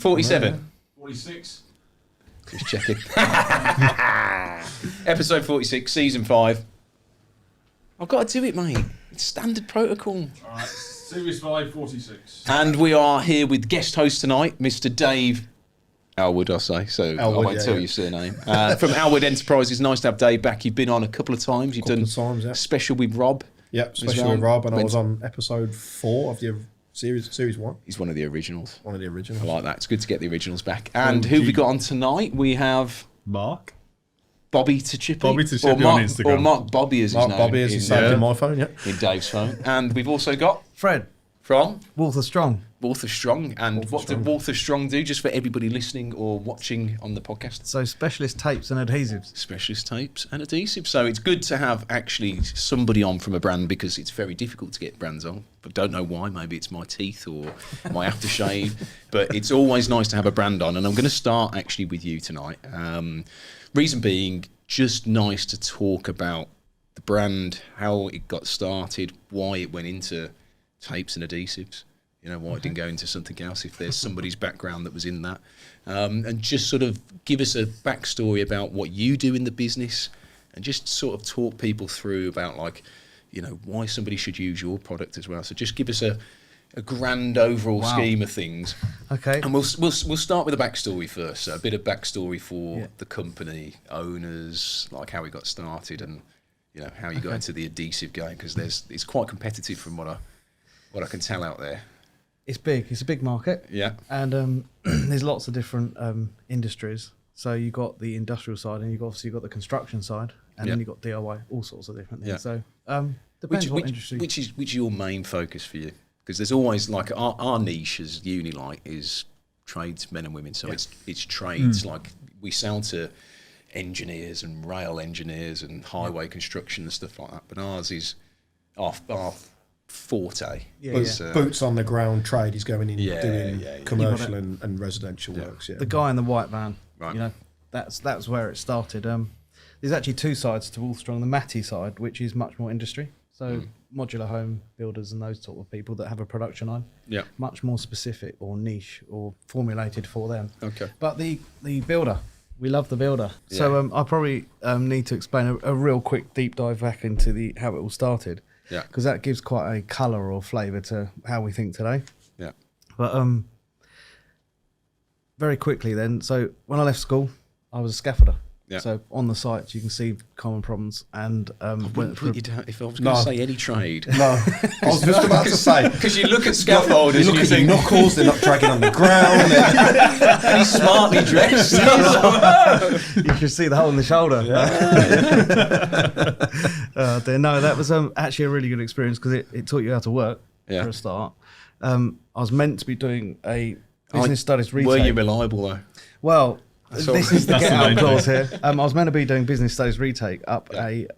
47. 46. Just checking. Episode 46, season 5. I've got to do it, mate. It's standard protocol. All right, series 5, 46. And we are here with guest host tonight, Mr. Dave Elwood, I say. So I won't tell you your surname. From Elwood Enterprises. Nice to have Dave back. You've been on a couple of times. You've done special with Rob. Yep, special with Rob, and I was on episode 4 of the series 1. He's one of the originals. One of the originals. I like that. It's good to get the originals back. And who have we got on tonight? We have Mark. Bobby to Chippy. Bobby to Chippy on Instagram. Or Mark Bobby as his name. Mark Bobby as his name in my phone, yeah. In Dave's phone. And we've also got Fred. From? Walther Strong. Walther Strong. And what did Walther Strong do, just for everybody listening or watching on the podcast? So specialist tapes and adhesives. Specialist tapes and adhesives. So it's good to have actually somebody on from a brand, because it's very difficult to get brands on. But don't know why. Maybe it's my teeth or my aftershave. But it's always nice to have a brand on. And I'm going to start actually with you tonight. Reason being, just nice to talk about the brand, how it got started, why it went into tapes and adhesives, you know, why it didn't go into something else, if there's somebody's background that was in that, and just sort of give us a backstory about what you do in the business, and just sort of talk people through about, like, you know, why somebody should use your product as well. So just give us a grand overall scheme of things. Okay. And we'll start with a backstory first. So a bit of backstory for the company, owners, like how we got started, and, you know, how you got into the adhesive game, because it's quite competitive from what I can tell out there. It's big. It's a big market. Yeah. And there's lots of different industries. So you got the industrial side, and you've obviously got the construction side, and then you've got DIY, all sorts of different things. Yeah. So depends what industry. Which is your main focus for you? Because there's always, like, our niche as Unilight is tradesmen and women. So it's trades. Like, we sell to engineers and rail engineers and highway construction and stuff like that. But ours is our forte. Boots on the ground trade. He's going in doing commercial and residential works. Yeah. The guy in the white van, right. You know, that's where it started. There's actually two sides to Walther Strong. The Matty side, which is much more industry. So modular home builders and those sort of people that have a production line. Yeah. Much more specific or niche or formulated for them. Okay. But the builder, we love the builder. Yeah. So I probably need to explain a real quick deep dive back into how it all started. Yeah. Because that gives quite a colour or flavour to how we think today. Yeah. But very quickly then, so when I left school, I was a scaffolder. Yeah. So on the sites you can see common problems, and went through. If I was going to say any trade, no, I was just about to say, because you look at scaffolders, you look at your knuckles, they're not dragging on the ground, and he's smartly dressed. You should see the hole in the shoulder. Yeah. No, that was actually a really good experience, because it taught you how to work for a start. I was meant to be doing a business studies retake. Were you reliable though? Well. This is the get out clause here. I was meant to be doing business studies retake up a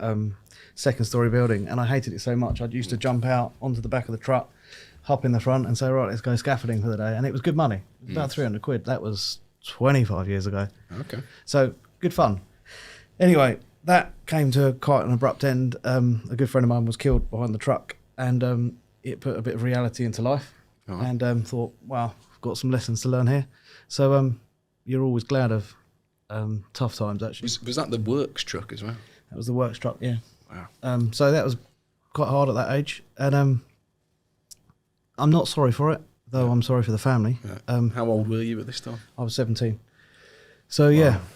second story building, and I hated it so much. I used to jump out onto the back of the truck, hop in the front, and say, right, let's go scaffolding for the day. And it was good money. It was about 300 quid. That was 25 years ago. Okay. So good fun. Anyway, that came to quite an abrupt end. A good friend of mine was killed behind the truck, and it put a bit of reality into life. Right. And thought, wow, I've got some lessons to learn here. So you're always glad of tough times, actually. Was that the works truck as well? That was the works truck, yeah. Wow. So that was quite hard at that age. And I'm not sorry for it, though I'm sorry for the family. Yeah. How old were you at this time? I was 17. So,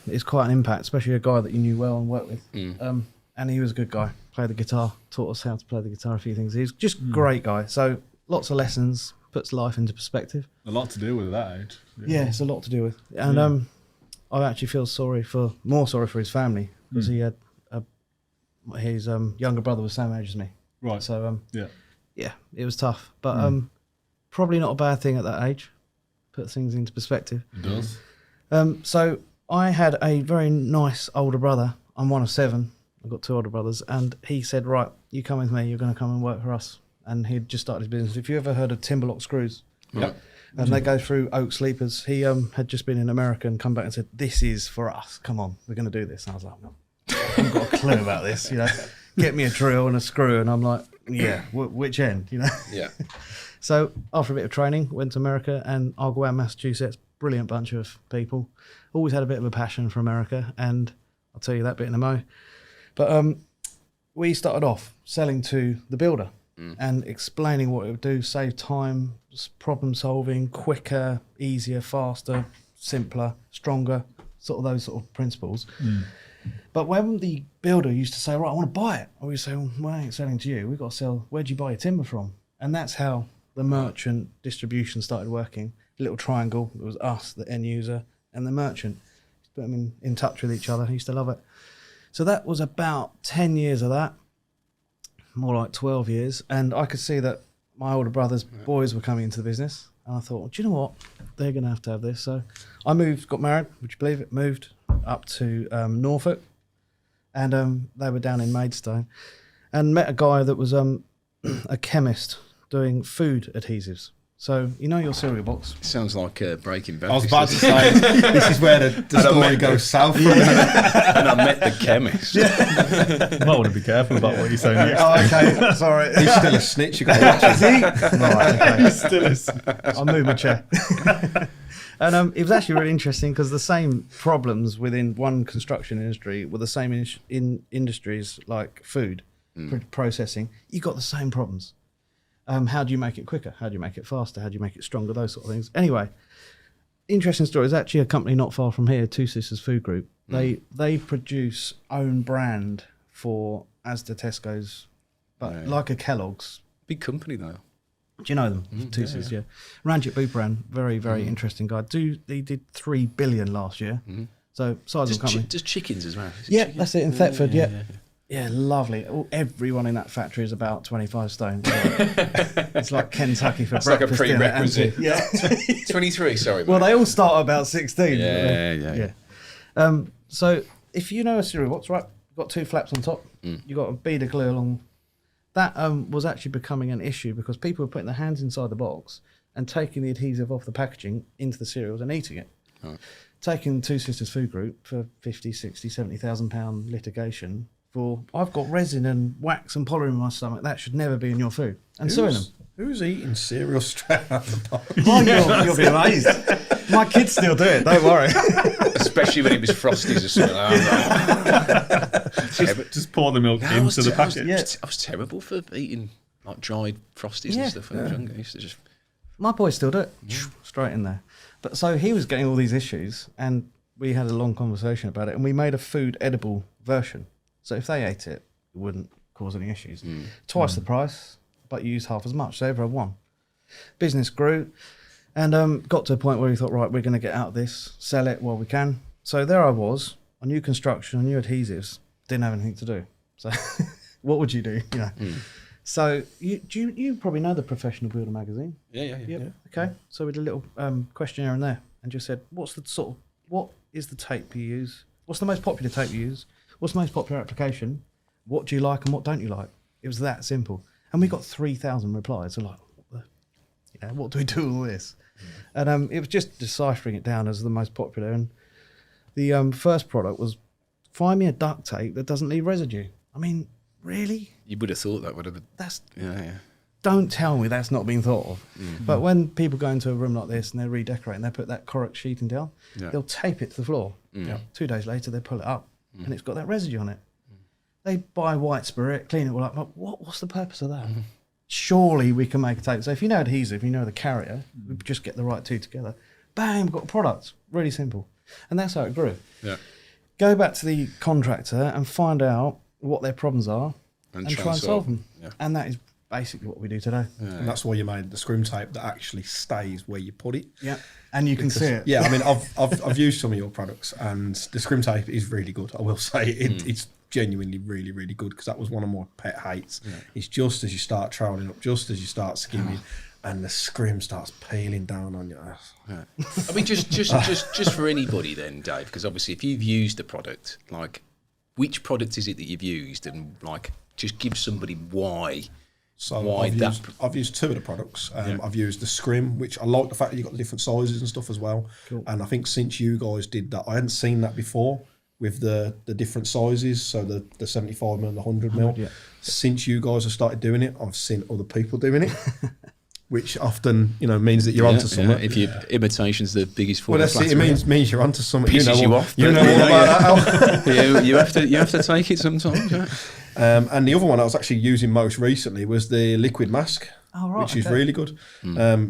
it's quite an impact, especially a guy that you knew well and worked with. And he was a good guy. Played the guitar, taught us how to play the guitar, a few things. He was just a great guy. So lots of lessons, puts life into perspective. A lot to deal with at that age. Yeah, it's a lot to do with. And I actually feel more sorry for his family, because he had his younger brother was the same age as me. Right. So it was tough, but probably not a bad thing at that age. Put things into perspective. It does. So I had a very nice older brother. I'm one of 7. I've got 2 older brothers, and he said, right, you come with me, you're going to come and work for us. And he'd just started his business. If you ever heard of Timberlock Screws, and they go through oak sleepers. He had just been in America and come back and said, this is for us. Come on, we're going to do this. And I was like, no, I haven't got a clue about this. You know, get me a drill and a screw. And I'm like, yeah, which end? You know? Yeah. So after a bit of training, went to America, and I'll go out Massachusetts, brilliant bunch of people. Always had a bit of a passion for America, and I'll tell you that bit in a mo. But we started off selling to the builder and explaining what it would do, save time, problem solving, quicker, easier, faster, simpler, stronger, sort of those sort of principles. But when the builder used to say, right, I want to buy it, or we say, well, I ain't selling to you, we've got to sell, where'd you buy your timber from? And that's how the merchant distribution started working. A little triangle, it was us, the end user, and the merchant. Put them in touch with each other. I used to love it. So that was about 10 years of that, more like 12 years. And I could see that my older brother's boys were coming into the business. And I thought, well, do you know what? They're going to have this. So I moved, got married, would you believe it? Moved up to Norfolk. And they were down in Maidstone. And met a guy that was a chemist doing food adhesives. So, you know your cereal box? Sounds like Breaking Bad. I was about to say, this is where the story goes south from. And I met the chemist. You might want to be careful about what you say next. Oh, okay. Sorry. He's still a snitch. You got to watch. Is he? Right, okay. He still is. I'll move my chair. And it was actually really interesting because the same problems within one construction industry were the same in industries like food processing. You got the same problems. How do you make it quicker? How do you make it faster? How do you make it stronger? Those sort of things. Anyway, interesting story. There's actually a company not far from here, Two Sisters Food Group. They produce own brand for Asda, Tesco's, but like a Kellogg's. Big company though. Do you know them? Two Sisters, yeah. Ranjit Booparan, very, very interesting guy. They did 3 billion last year. So sizable company. Just chickens as well. Yeah, that's it in Thetford. Yeah. Yeah, lovely. Everyone in that factory is about 25 stone. It's like Kentucky for That's breakfast. like a prerequisite. Yeah. 23, sorry. Well, mate. they all start at about 16. Yeah. So if you know a cereal box, right, you've got 2 flaps on top, you've got a bead of glue along. That was actually becoming an issue because people were putting their hands inside the box and taking the adhesive off the packaging into the cereals and eating it. Right. Taking Two Sisters Food Group for 50, 60, 70,000 pound litigation for, I've got resin and wax and polymer in my stomach, that should never be in your food. And suing them. Who's eating cereal straight out the box? Oh, you'll be amazed. My kids still do it, don't worry. Especially when it was Frosties or something like that. Just pour the milk into the packet. I was terrible for eating like dried Frosties and stuff when I was younger. I used to just... My boys still do it. Straight in there. But so he was getting all these issues and we had a long conversation about it and we made a food edible version. So if they ate it, it wouldn't cause any issues. Twice the price, but you use half as much. So everyone won. Business grew and got to a point where we thought, right, we're going to get out of this, sell it while we can. So there I was, on new construction, on new adhesives, didn't have anything to do. So what would you do? You know. So you probably know the Professional Builder magazine. Yeah. Okay. So we did a little questionnaire in there and just said, what is the tape you use? What's the most popular tape you use? What's the most popular application? What do you like and what don't you like? It was that simple. And we got 3,000 replies. So like, what do we do with all this? And it was just deciphering it down as the most popular. And the first product was, find me a duct tape that doesn't leave residue. I mean, really? You would have thought that would have... That's... Yeah. Don't tell me that's not been thought of. But when people go into a room like this and they're redecorating, they put that Correct sheeting down, they'll tape it to the floor. 2 days later, they pull it up and it's got that residue on it. They buy white spirit, clean it all up. What's the purpose of that? Surely we can make a tape. So if you know adhesive, you know the carrier, we just get the right two together. Bang, we've got a product. Really simple. And that's how it grew. Yeah. Go back to the contractor and find out what their problems are and try and solve them. Yeah. And that is basically what we do today. Yeah. And that's why you made the scrim tape that actually stays where you put it. Yeah. And you can see it. Yeah, I mean, I've used some of your products and the scrim tape is really good. I will say it's genuinely really, really good because that was one of my pet hates. Yeah. It's just as you start troweling up, just as you start skimming, and the scrim starts peeling down on you. Yeah. I mean, just for anybody then, Dave, because obviously if you've used the product, like, which product is it that you've used, and like, just give somebody why. So I've used 2 of the products. I've used the scrim, which I like the fact that you've got the different sizes and stuff as well. Cool. And I think since you guys did that, I hadn't seen that before with the different sizes. So the 75mm and the 100mm. Yeah. Since you guys have started doing it, I've seen other people doing it. which often means that you're onto something. If your imitation's the biggest form Well, of that's it. flattery, It means you're onto something. pisses you off. You know but, all about that. Al. you have to take it sometimes. Yeah. And the other one I was actually using most recently was the liquid mask, which is really good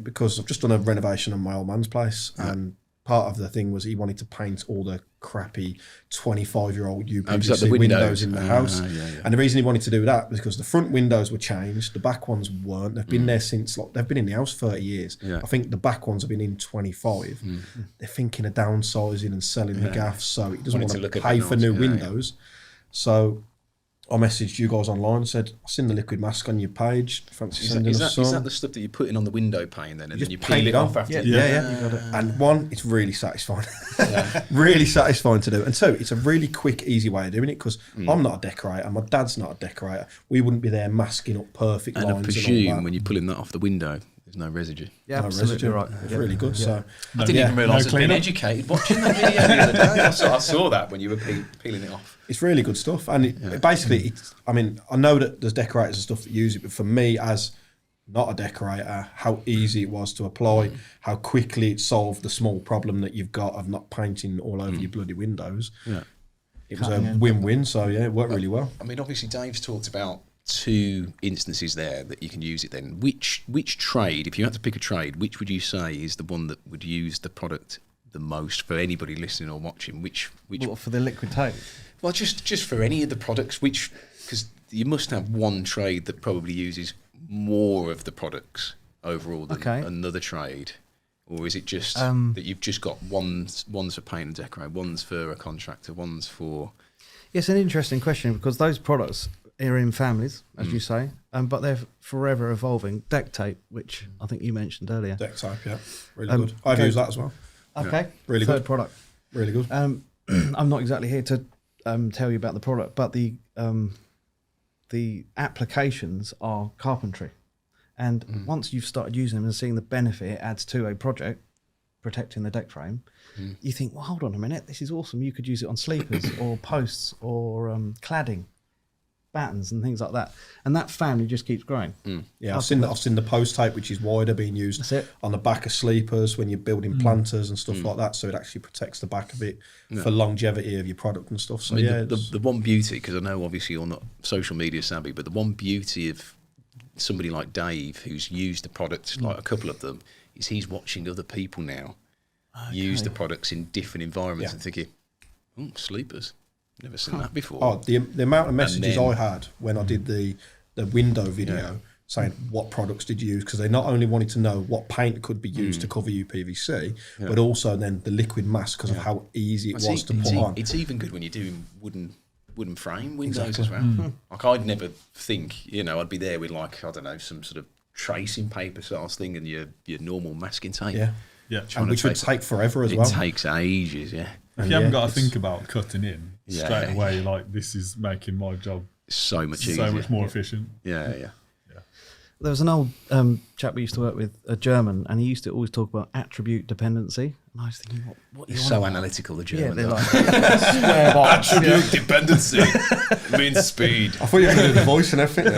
because I've just done a renovation on my old man's place, and part of the thing was he wanted to paint all the crappy 25-year-old UPVC windows in the house. And the reason he wanted to do that was because the front windows were changed, the back ones weren't. They've been there since, they've been in the house 30 years. I think the back ones have been in 25. They're thinking of downsizing and selling the gaffs, so he doesn't want to pay for new windows. So I messaged you guys online and said, I've seen the liquid mask on your page. Fancy sending us some. Is that the stuff that you put in on the window pane then, and then you paint peel it off after? Yeah. You got it. And one, it's really satisfying. Really satisfying to do. And two, it's a really quick, easy way of doing it because I'm not a decorator, my dad's not a decorator. We wouldn't be there masking up perfect lines. And I presume when you're pulling that off the window, there's no residue. Yeah, absolutely right. It's really good. So I didn't even realise I'd been educated watching that video the other day. I saw that when you were peeling it off. It's really good stuff, and basically, I know that there's decorators and stuff that use it, but for me, as not a decorator, how easy it was to apply, how quickly it solved the small problem that you've got of not painting all over your bloody windows. It was a win-win, so it worked really well. I mean, obviously, Dave's talked about 2 instances there that you can use it then. Which trade, if you had to pick a trade, which would you say is the one that would use the product the most for anybody listening or watching? Which for the liquid tape? Well, just for any of the products, because you must have one trade that probably uses more of the products overall than another trade, or is it just that you've just got one's for paint and decorate, one's for a contractor, one's for? It's an interesting question because those products are in families, as you say, but they're forever evolving. Deck tape, which I think you mentioned earlier. Deck tape, really good. I've used that as well. Okay, really third good product, really good. I'm not exactly here to tell you about the product, but the applications are carpentry, and once you've started using them and seeing the benefit it adds to a project protecting the deck frame, you think, well, hold on a minute, this is awesome. You could use it on sleepers or posts or cladding, battens and things like that, and that family just keeps growing. I've seen the post tape, which is wider, being used on the back of sleepers when you're building planters and stuff like that, so it actually protects the back of it for longevity of your product and stuff. So the one beauty, because I know obviously you're not social media savvy, but the one beauty of somebody like Dave who's used the products, like a couple of them, is he's watching other people now use the products in different environments and thinking, oh, sleepers, never seen that before. Oh, the amount of messages I had when I did the window video saying what products did you use, because they not only wanted to know what paint could be used to cover UPVC, but also then the liquid mask because of how easy it was to put on. It's even good when you're doing wooden frame windows as well. Like I'd never think, I'd be there with like, I don't know, some sort of tracing paper sort of thing and your normal masking tape. And which would take forever as well. It takes ages, If you haven't got to think about cutting in straight away, like this is making my job so much easier, so much more efficient. There was an old chap we used to work with, a German, and he used to always talk about attribute dependency. And I was thinking, what are you so on analytical, the German. Yeah, they're like square box. Attribute dependency means speed. I thought you were going to do the voice and everything.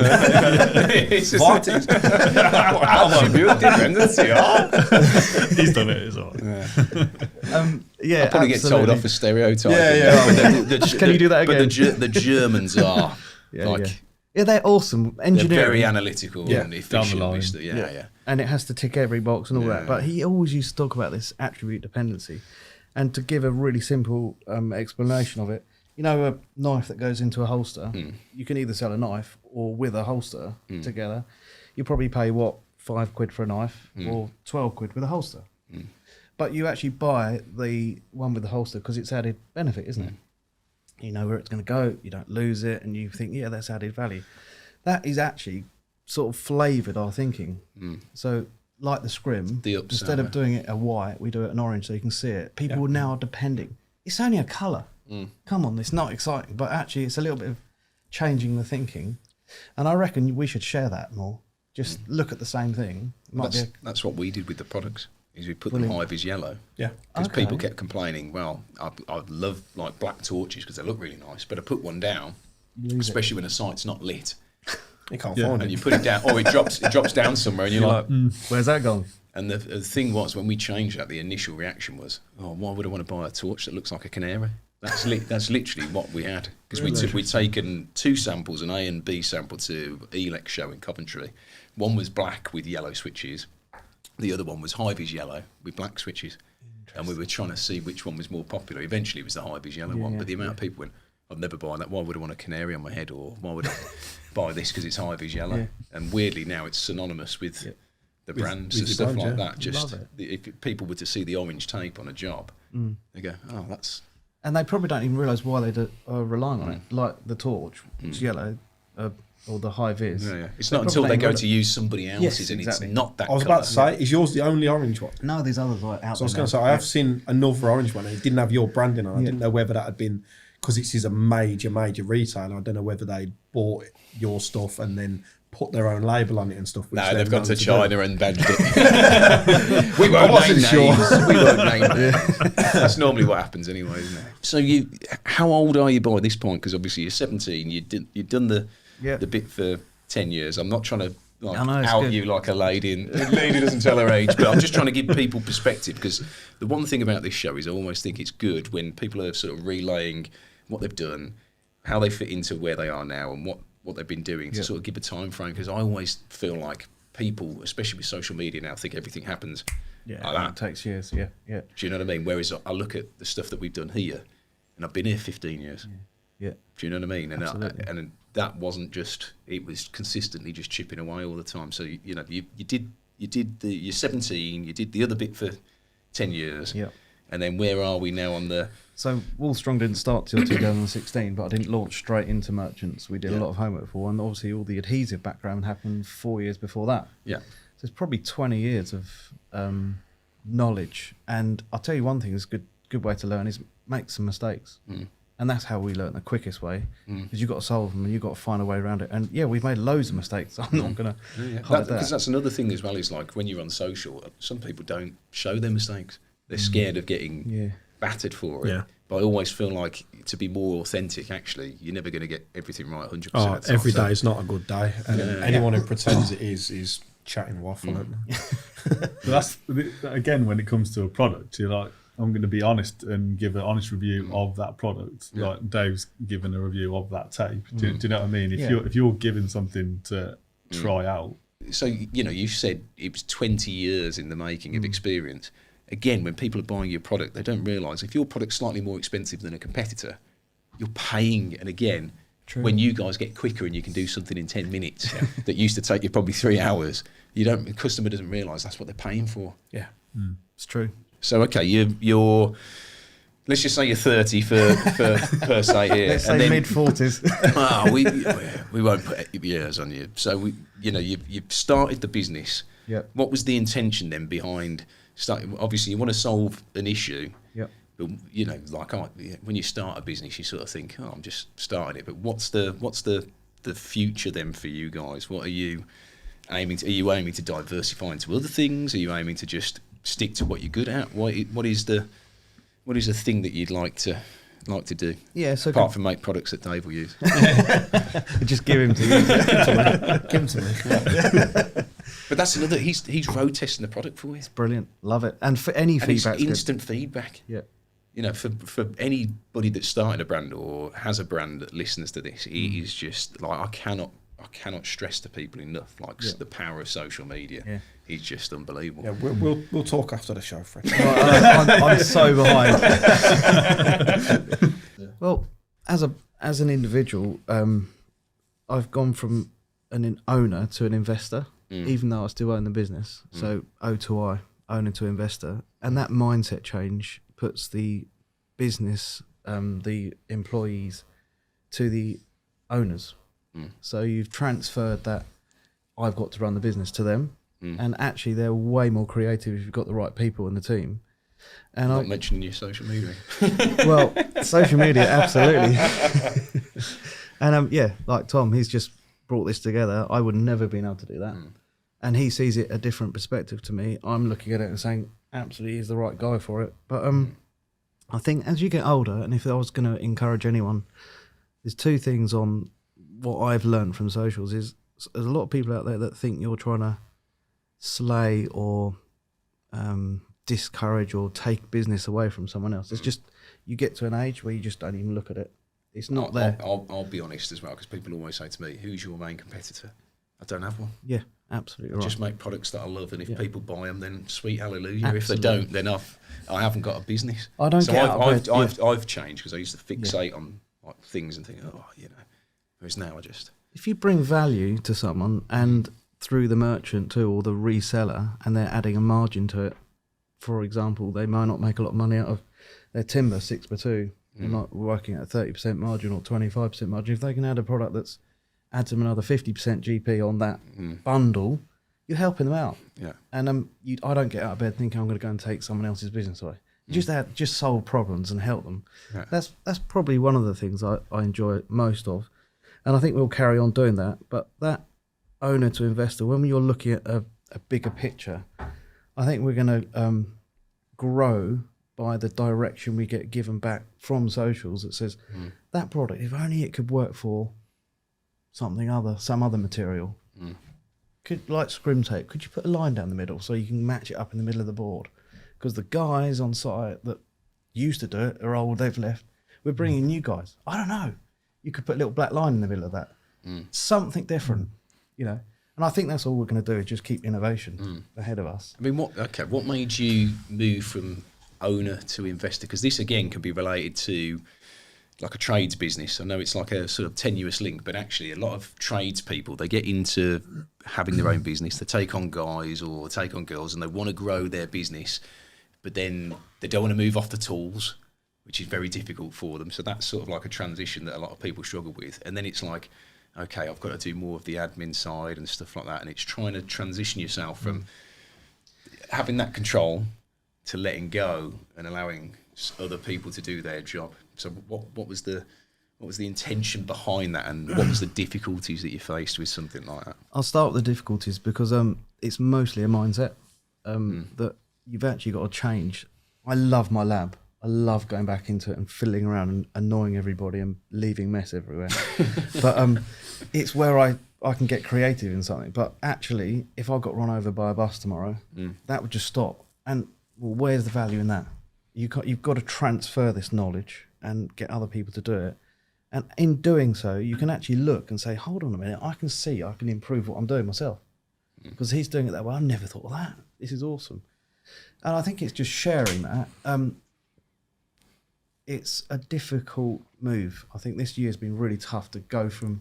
What? Attribute dependency, He's done it as well. Yeah, I'll probably get told off for stereotyping. Can you do that again? But the Germans are Yeah, they're awesome. Engineering. They're very analytical and efficient. Down the line. And it has to tick every box and all that. But he always used to talk about this attribute dependency. And to give a really simple explanation of it, a knife that goes into a holster, you can either sell a knife or with a holster together. You probably pay, £5 for a knife or 12 quid with a holster. But you actually buy the one with the holster because it's added benefit, isn't it? You know where it's going to go, you don't lose it, and you think, that's added value. That is actually sort of flavoured our thinking. So, like the scrim, instead of doing it a white, we do it an orange so you can see it. People now are depending. It's only a colour. Come on, it's not exciting, but actually it's a little bit of changing the thinking. And I reckon we should share that more. Just look at the same thing. That's what we did with the products. Is we put them high vis yellow. Because people kept complaining, I love like black torches because they look really nice, but I put one down, especially when a site's not lit. You can't Yeah, find and it. you put it down, or it drops down somewhere, and you're like. Where's that gone? And the thing was, when we changed that, the initial reaction was, "Oh, why would I want to buy a torch that looks like a canary?" That's literally what we had, because we'd taken 2 samples, an A and B sample, to Elex show in Coventry. One was black with yellow switches, the other one was Hy-Vis yellow with black switches, and we were trying to see which one was more popular. Eventually, it was the Hy-Vis yellow one, but the amount of people went, "I'd never buy that. Why would I want a canary on my head?" Or "Why would I buy this because it's Hy-Vis yellow?" Yeah. And weirdly, now it's synonymous with the brands and the stuff brand, like yeah. that. Just Love if people were to see the orange tape on a job, they go, "Oh, that's." And they probably don't even realise why they are relying on it. Like the torch, it's yellow, or the Hy-Vis. Yeah. It's not until they go to use somebody else's, and exactly. it's not that. I was colour. about to say, is yours the only orange one? No, there's others like out So I was there going to now. say, I have seen another orange one, and it didn't have your branding on. I didn't know whether that had been, because this is a major retailer. I don't know whether they bought your stuff and then put their own label on it and stuff. Which No, they're they've gone known to do. China and badged it. We won't name names. We won't name names. That's normally what happens anyway, isn't it? So how old are you by this point? Because obviously you're 17. You've done the bit for 10 years. I'm not trying to out good. you like a lady, and a lady doesn't tell her age, but I'm just trying to give people perspective, because the one thing about this show is I almost think it's good when people are sort of relaying what they've done, how they fit into where they are now, and what they've been doing, to sort of give a time frame, because I always feel like people, especially with social media now, think everything happens like that. It takes years, yeah. Do you know what I mean? Whereas I look at the stuff that we've done here, and I've been here 15 years. Yeah. Do you know what I mean? And Absolutely. and that wasn't just, it was consistently just chipping away all the time. So you did you're 17, you did the other bit for 10 years. Yeah. And then where are we now on the? So Walther Strong didn't start till 2016, but I didn't launch straight into merchants. We did a lot of homework for one. Obviously, all the adhesive background happened 4 years before that. Yeah. So it's probably 20 years of knowledge. And I'll tell you one thing: is good way to learn is make some mistakes. And that's how we learn the quickest way, because you've got to solve them and you've got to find a way around it. And yeah, we've made loads of mistakes. I'm not going to hide that. Because that's another thing as well, is like when you're on social, some people don't show their mistakes. They're scared of getting battered for it. Yeah. But I always feel like, to be more authentic, actually, you're never going to get everything right 100% Oh, of the time. every So- day is not a good day, and anyone who pretends it is chatting waffle. Isn't But that's again, when it comes to a product, you're like, I'm going to be honest and give an honest review of that product. Like Dave's given a review of that tape. Do you know what I mean? If you're given something to try out. So, you said it was 20 years in the making of experience. Again, when people are buying your product, they don't realise if your product's slightly more expensive than a competitor, you're paying. And again, when you guys get quicker and you can do something in 10 minutes that used to take you probably 3 hours, the customer doesn't realise that's what they're paying for. Yeah. It's true. So, okay, you're let's just say you're 30 for per se here. Let's say mid-40s. We won't put years on you. So, you've started the business. Yep. What was the intention then behind starting? Obviously, you want to solve an issue. Yep. But, when you start a business, you sort of think, I'm just starting it. But what's the future then for you guys? What are you aiming to? Are you aiming to diversify into other things? Are you aiming to just stick to what you're good at? What is the thing that you'd like to do? Yeah, so apart from make products that Dave will use. just give him to you. Give them to me. But that's another. He's road testing the product for you. Brilliant, love it. And for any And it's feedback, instant feedback. Yeah. For anybody that's started a brand or has a brand that listens to this, it is just like I cannot stress to people enough the power of social media. Yeah. It's just unbelievable. Yeah, we'll talk after the show, Fred. I'm so behind. Well, as an individual, I've gone from an owner to an investor, even though I still own the business. So O to I, owner to investor, and that mindset change puts the business, the employees, to the owners. So you've transferred that I've got to run the business to them. And actually, they're way more creative if you've got the right people in the team. And Not mentioning your social media. Well, social media, absolutely. And like Tom, he's just brought this together. I would never have been able to do that. And he sees it a different perspective to me. I'm looking at it and saying, absolutely, he's the right guy for it. But I think as you get older, and if I was going to encourage anyone, there's two things on what I've learned from socials is there's a lot of people out there that think you're trying to slay or discourage or take business away from someone else. It's just, you get to an age where you just don't even look at it. It's not there. I'll be honest as well, because people always say to me, who's your main competitor? I don't have one. Yeah, absolutely right. Just make products that I love, and if people buy them, then sweet hallelujah. Absolutely. If they don't, then I haven't got a business. I don't get out of bed. I've changed, because I used to fixate on like things and think, whereas now I just... If you bring value to someone, and through the merchant too, or the reseller, and they're adding a margin to it, for example, they might not make a lot of money out of their timber 6x2. They're not working at a 30% margin or 25% margin. If they can add a product that's adds them another 50% GP on that bundle, you're helping them out. Yeah. And I don't get out of bed thinking I'm going to go and take someone else's business away. Just solve problems and help them. Yeah. That's probably one of the things I enjoy most of, and I think we'll carry on doing that. But that owner to investor, when you're looking at a bigger picture, I think we're going to grow by the direction we get given back from socials that says that product, if only it could work for some other material. Could, like scrim tape, could you put a line down the middle so you can match it up in the middle of the board? Because the guys on site that used to do it are old, they've left. We're bringing new guys. I don't know. You could put a little black line in the middle of that. Something different, And I think that's all we're going to do, is just keep innovation ahead of us. I mean, what made you move from owner to investor? Because this again can be related to like a trades business. I know it's like a sort of tenuous link, but actually a lot of tradespeople, they get into having their own business, they take on guys or take on girls and they want to grow their business, but then they don't want to move off the tools, which is very difficult for them. So that's sort of like a transition that a lot of people struggle with. And then it's like, okay, I've got to do more of the admin side and stuff like that. And it's trying to transition yourself from having that control to letting go and allowing other people to do their job. So what was the intention behind that, and what was the difficulties that you faced with something like that? I'll start with the difficulties because it's mostly a mindset that you've actually got to change. I love my lab. I love going back into it and fiddling around and annoying everybody and leaving mess everywhere. But it's where I can get creative in something. But actually, if I got run over by a bus tomorrow, that would just stop. And well, where's the value in that? You've got to transfer this knowledge and get other people to do it. And in doing so, you can actually look and say, hold on a minute, I can improve what I'm doing myself. Because he's doing it that way. I never thought of that. This is awesome. And I think it's just sharing that. It's a difficult move. I think this year's been really tough to go from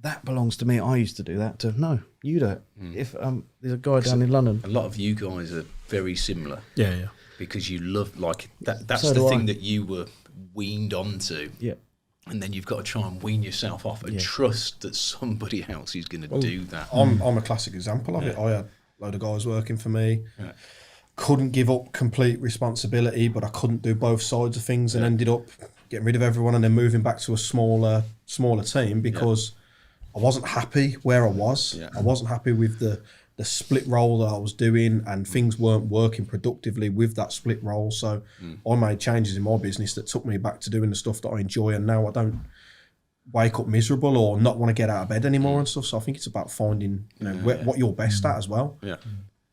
that belongs to me, I used to do that, to no, you do it. If there's a guy down in London. A lot of you guys are very similar. Yeah. Because you love, like, that's So the do thing I. that you were weaned onto. Yeah. And then you've got to try and wean yourself off and trust that somebody else is going to do that. I'm a classic example of it. I had a load of guys working for me. Yeah. Couldn't give up complete responsibility, but I couldn't do both sides of things, and ended up getting rid of everyone and then moving back to a smaller team because I wasn't happy where I was. Yeah. I wasn't happy with the split role that I was doing, and things weren't working productively with that split role. So I made changes in my business that took me back to doing the stuff that I enjoy, and now I don't wake up miserable or not want to get out of bed anymore and stuff. So I think it's about finding what you're best at as well. Yeah.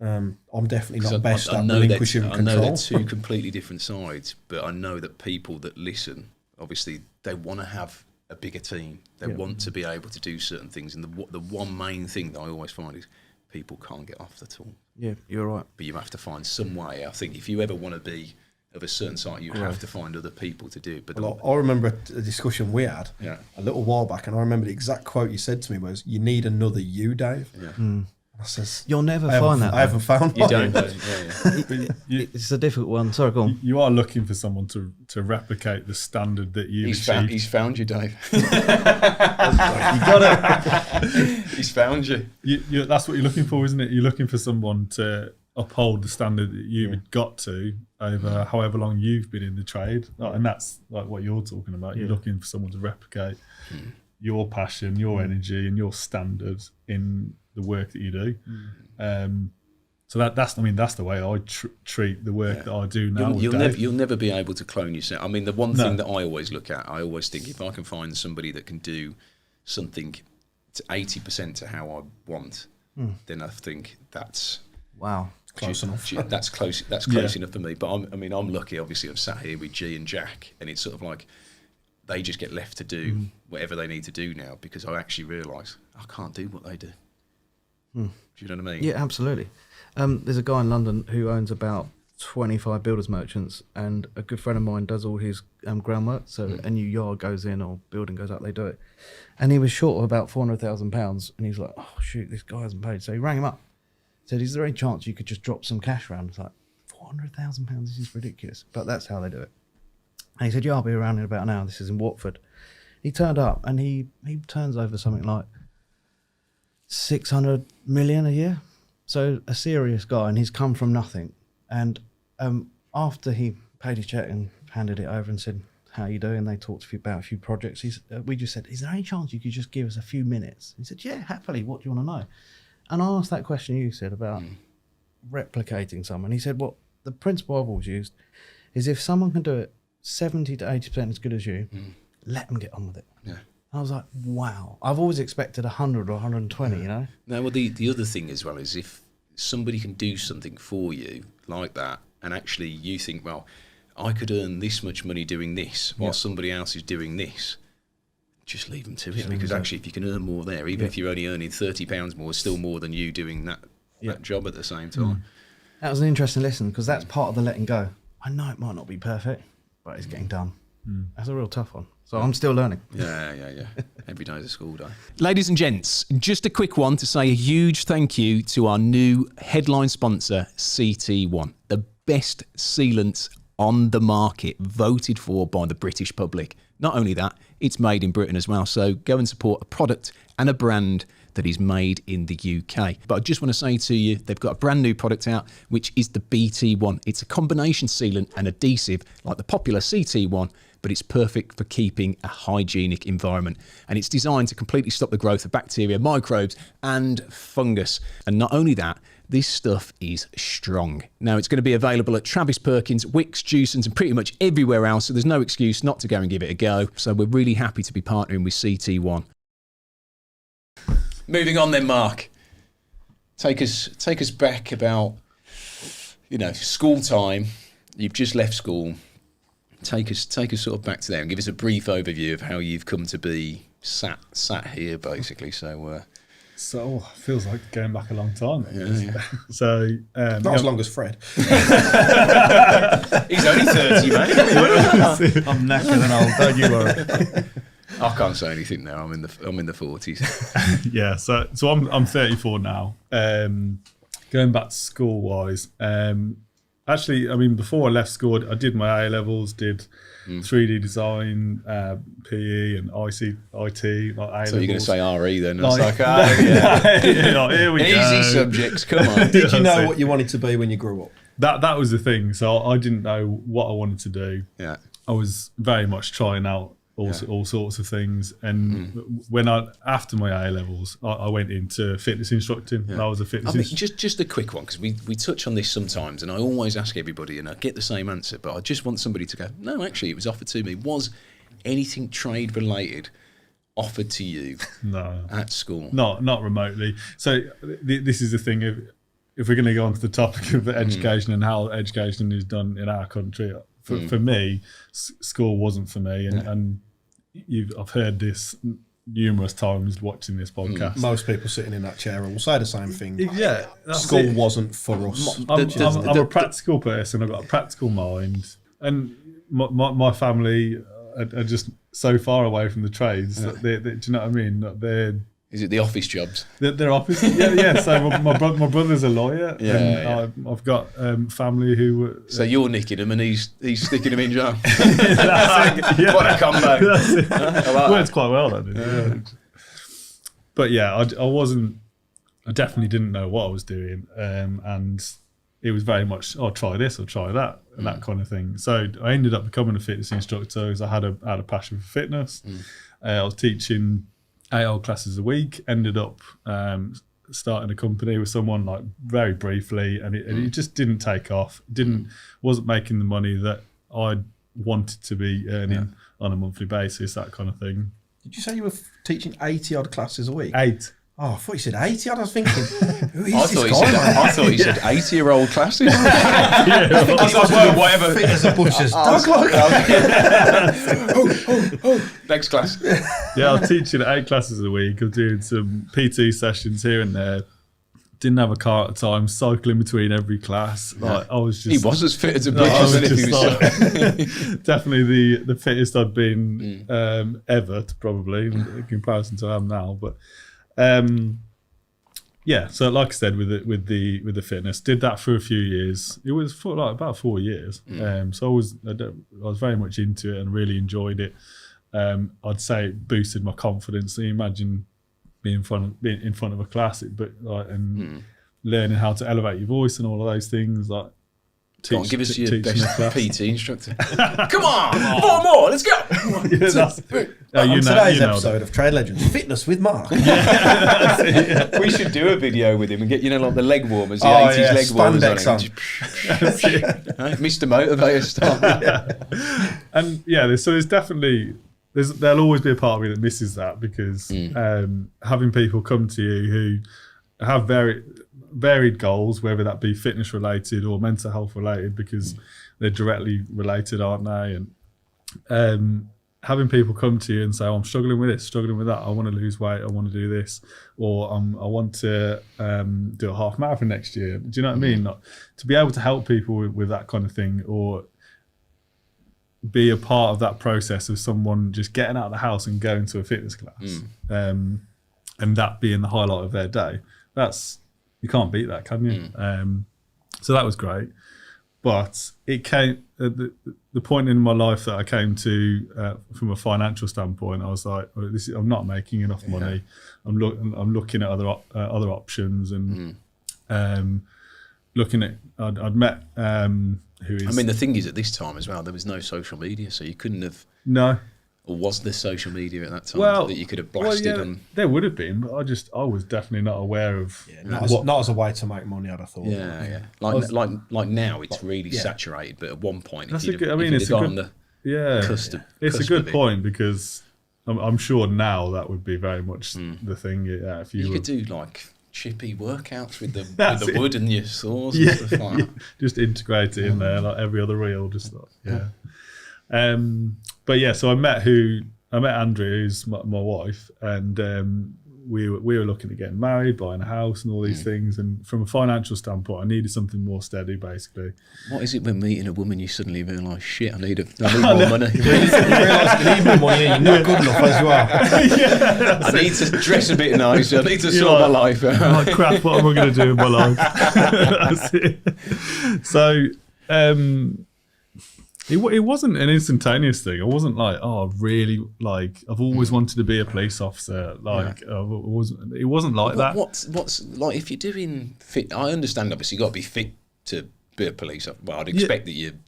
I'm definitely not best at know relinquishing I know control. they're two completely different sides, but I know that people that listen, obviously, they want to have a bigger team. They want to be able to do certain things. And the one main thing that I always find is people can't get off the tool. Yeah, you're right. But you have to find some way. I think if you ever want to be of a certain site, you have to find other people to do it. But Well, I remember a discussion we had a little while back, and I remember the exact quote you said to me was, "You need another you, Dave." Yeah. I says, You'll never find that. I haven't found You one. don't. It's a difficult one. Sorry, go on. You are looking for someone to replicate the standard that you achieved. He's found you, Dave. You got it. He's found you. That's what you're looking for, isn't it? You're looking for someone to uphold the standard that you've got to over however long you've been in the trade. And that's like what you're talking about. You're looking for someone to replicate your passion, your energy, and your standards in the work that you do. So that's the way I treat the work that I do now. You'll never be able to clone yourself. I mean, the one thing that I always look at, I always think if I can find somebody that can do something to 80% to how I want, then I think that's Wow. Close enough. That's close. That's close enough for me. But I'm lucky. Obviously, I'm sat here with G and Jack, and it's sort of like they just get left to do whatever they need to do now, because I actually realise I can't do what they do. Do you know what I mean? Yeah, absolutely. There's a guy in London who owns about 25 builders merchants, and a good friend of mine does all his groundwork. So a new yard goes in or building goes up, they do it. And he was short of about £400,000, and he's like, oh shoot, this guy hasn't paid. So he rang him up, said, is there any chance you could just drop some cash around? It's like, £400,000, this is ridiculous. But that's how they do it. And he said, yeah, I'll be around in about an hour. This is in Watford. He turned up, and he turns over something like 600 million a year. So a serious guy, and he's come from nothing. And after he paid his check and handed it over and said, how you doing? They talked about a few projects. We just said, is there any chance you could just give us a few minutes? He said, yeah, happily. What do you want to know? And I asked that question you said about replicating someone. He said, well, the principle I've always used is if someone can do it 70 to 80% as good as you, let them get on with it. Yeah. I was like, wow. I've always expected 100 or 120, you know? No, well, the other thing as well is if somebody can do something for you like that, and actually you think, well, I could earn this much money doing this while somebody else is doing this, just leave them to it. Because actually, if you can earn more there, even if you're only earning £30 more, it's still more than you doing that job at the same time. That was an interesting lesson, because that's part of the letting go. I know it might not be perfect, but it's getting done. That's a real tough one. So I'm still learning. Yeah. Every day is a school day. Ladies and gents, just a quick one to say a huge thank you to our new headline sponsor, CT1, the best sealants on the market, voted for by the British public. Not only that, it's made in Britain as well. So go and support a product and a brand that is made in the UK. But I just want to say to you, they've got a brand new product out, which is the BT1. It's a combination sealant and adhesive like the popular CT1, but it's perfect for keeping a hygienic environment. And it's designed to completely stop the growth of bacteria, microbes, and fungus. And not only that, this stuff is strong. Now, it's going to be available at Travis Perkins, Wickes, Jewson's, and pretty much everywhere else, so there's no excuse not to go and give it a go. So we're really happy to be partnering with CT1. Moving on then, Mark. Take us back about, school time. You've just left school. Take us sort of back to there and give us a brief overview of how you've come to be sat here, basically. So it feels like going back a long time. Yeah. So Not as long as Fred. He's only 30, mate. I'm knackered and old, don't you worry. I can't say anything now. I'm in the 40s. Yeah. So I'm 34 now. Going back to school wise. Actually, I mean, before I left school, I did my A levels, did 3D design, PE, and IT. Like A levels. So you're going to say RE then? Here we Easy go. subjects. Come on. Did you know what you wanted to be when you grew up? That was the thing. So I didn't know what I wanted to do. Yeah. I was very much trying out all sorts of things. And after my A levels, I went into fitness instructing. Yeah. I was a fitness instructor. Just a quick one, because we touch on this sometimes, and I always ask everybody, and I get the same answer, but I just want somebody to go, no, actually, it was offered to me. Was anything trade related offered to you at school? Not remotely. So this is the thing. If we're going to go on to the topic of education and how education is done in our country, for me, school wasn't for me, and I've heard this numerous times watching this podcast. Most people sitting in that chair will say the same thing. Yeah, school wasn't for us. I'm a practical person. I've got a practical mind, and my family are just so far away from the trades. That do you know what I mean? Is it the office jobs? They're office. Yeah. So my brother's a lawyer. I've got family who. So you're nicking him and he's sticking him in jail. What a combo! That's it. Works quite well, that did. Yeah. But yeah, I wasn't. I definitely didn't know what I was doing, and it was very much, try this or try that, and that kind of thing. So I ended up becoming a fitness instructor because I had a passion for fitness. I was teaching 8 old classes a week, ended up starting a company with someone like very briefly, and it just didn't take off. Wasn't making the money that I wanted to be earning on a monthly basis, that kind of thing. Did you say you were teaching 80 odd classes a week? 8. Oh, I thought you said 80 odd. I was thinking, who is I this thought, guy? I thought he said 80-year-old classes. I think he's well, whatever. fit as a butcher's dog. Next class. Yeah, I'm teaching 8 classes a week. I'm doing some PT sessions here and there. Didn't have a car at the time, cycling between every class. Like I was just, He was as fit as a No, I was butcher. just like, definitely the fittest I'd been ever, probably in comparison to I am now. But yeah, so like I said, with the fitness, did that for a few years. It was for like about 4 years. So I was very much into it and really enjoyed it. I'd say it boosted my confidence. So you imagine being in front of a class, learning how to elevate your voice and all of those things. Like, Go on, give us your best class. PT instructor. Come on, 4 more, let's go. Yeah, that's, On today's you know episode of Trade Legends, Fitness with Mark. We should do a video with him and get, like the leg warmers, the 80s leg warmers on spandex him. Mr. Motivator style. And yeah, so there's definitely there'll always be a part of me that misses that, because having people come to you who have varied goals, whether that be fitness related or mental health related, because they're directly related, aren't they? And having people come to you and say, oh, I'm struggling with this, struggling with that, I want to lose weight, I want to do this, or I want to do a half marathon next year. Do you know what I mean? Not, to be able to help people with that kind of thing, or be a part of that process of someone just getting out of the house and going to a fitness class, and that being the highlight of their day, you can't beat that, can you? So that was great. But it came at the point in my life that I came to, from a financial standpoint, I was like, I'm not making enough money. I'm looking at other options, and looking at I'd met who is. I mean, the thing is, at this time as well, there was no social media, so you couldn't have. No. Or was there social media at that time that you could have blasted? And there would have been, but I was definitely not aware of. Not as a way to make money, I'd have thought. Yeah. Like now, it's really saturated. But at one point, That's if a good. I if mean, you'd it's have a gone good. the It's a good point, because I'm sure now that would be very much the thing. Yeah, if you could do like chippy workouts with the wood and your saws and stuff like that. Just integrate it in there like every other reel. Just like, but yeah, so I met Andrea, who's my wife, and we were looking at getting married, buying a house, and all these things. And from a financial standpoint, I needed something more steady, basically. What is it when meeting a woman you suddenly realise, shit, I need more money? You realise you need more money, you're not good enough as you are. I need to dress a bit nicer. I need to sort my life out. I'm like, crap, what am I going to do in my life? That's it. So it wasn't an instantaneous thing. I wasn't like, oh, really, like, I've always wanted to be a police officer. Like, it wasn't like that. What's like, if you're doing fit, I understand, obviously, you've got to be fit to be a police officer. Well, I'd expect that you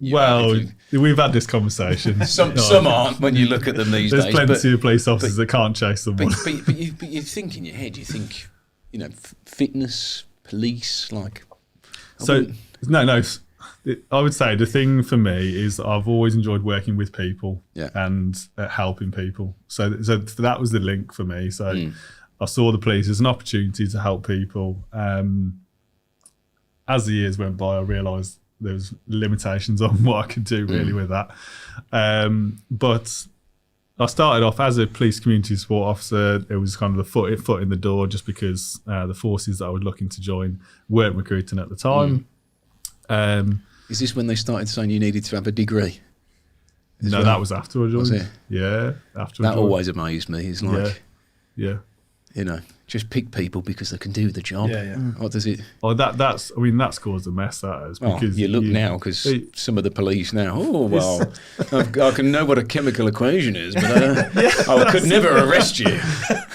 we've had this conversation. Some aren't when you look at them these There's days. There's plenty of police officers that can't chase someone. But you think in your head, you think, fitness, police, like. No. I would say the thing for me is I've always enjoyed working with people and helping people. So that was the link for me. So I saw the police as an opportunity to help people. As the years went by, I realised there was limitations on what I could do really with that. But I started off as a police community support officer. It was kind of the foot in the door, just because the forces that I was looking to join weren't recruiting at the time. Is this when they started saying you needed to have a degree? No, that was after I joined. Was it? Yeah, after. That always amazed me. It's like, just pick people because they can do the job. Yeah. What does it? Oh, that's caused a mess. That is, because you look now, because some of the police now. Oh well, I can know what a chemical equation is, but I could never arrest you.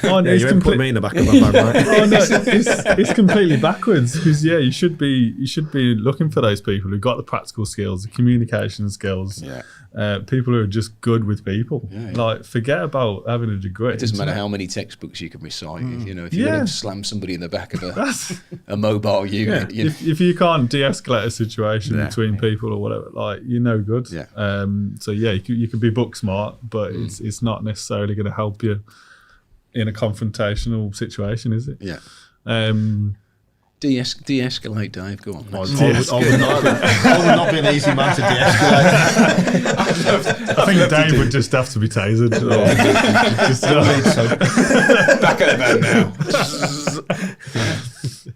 Oh, no, Yeah, you ain't put me in the back of a van, right? Oh, no, it's completely backwards because you should be looking for those people who've got the practical skills, the communication skills, people who are just good with people. Like, forget about having a degree. It doesn't matter how many textbooks you can recite. You know, if you're going to slam somebody in the back of a mobile unit, you know. If you can't de-escalate a situation between people or whatever, like, you're no good. So you can be book smart, but it's not necessarily going to help you in a confrontational situation, is it? De-escalate, Dave. Go on. I would not be an easy man to de-escalate. I think Dave would just have to be tasered. Back at the van now.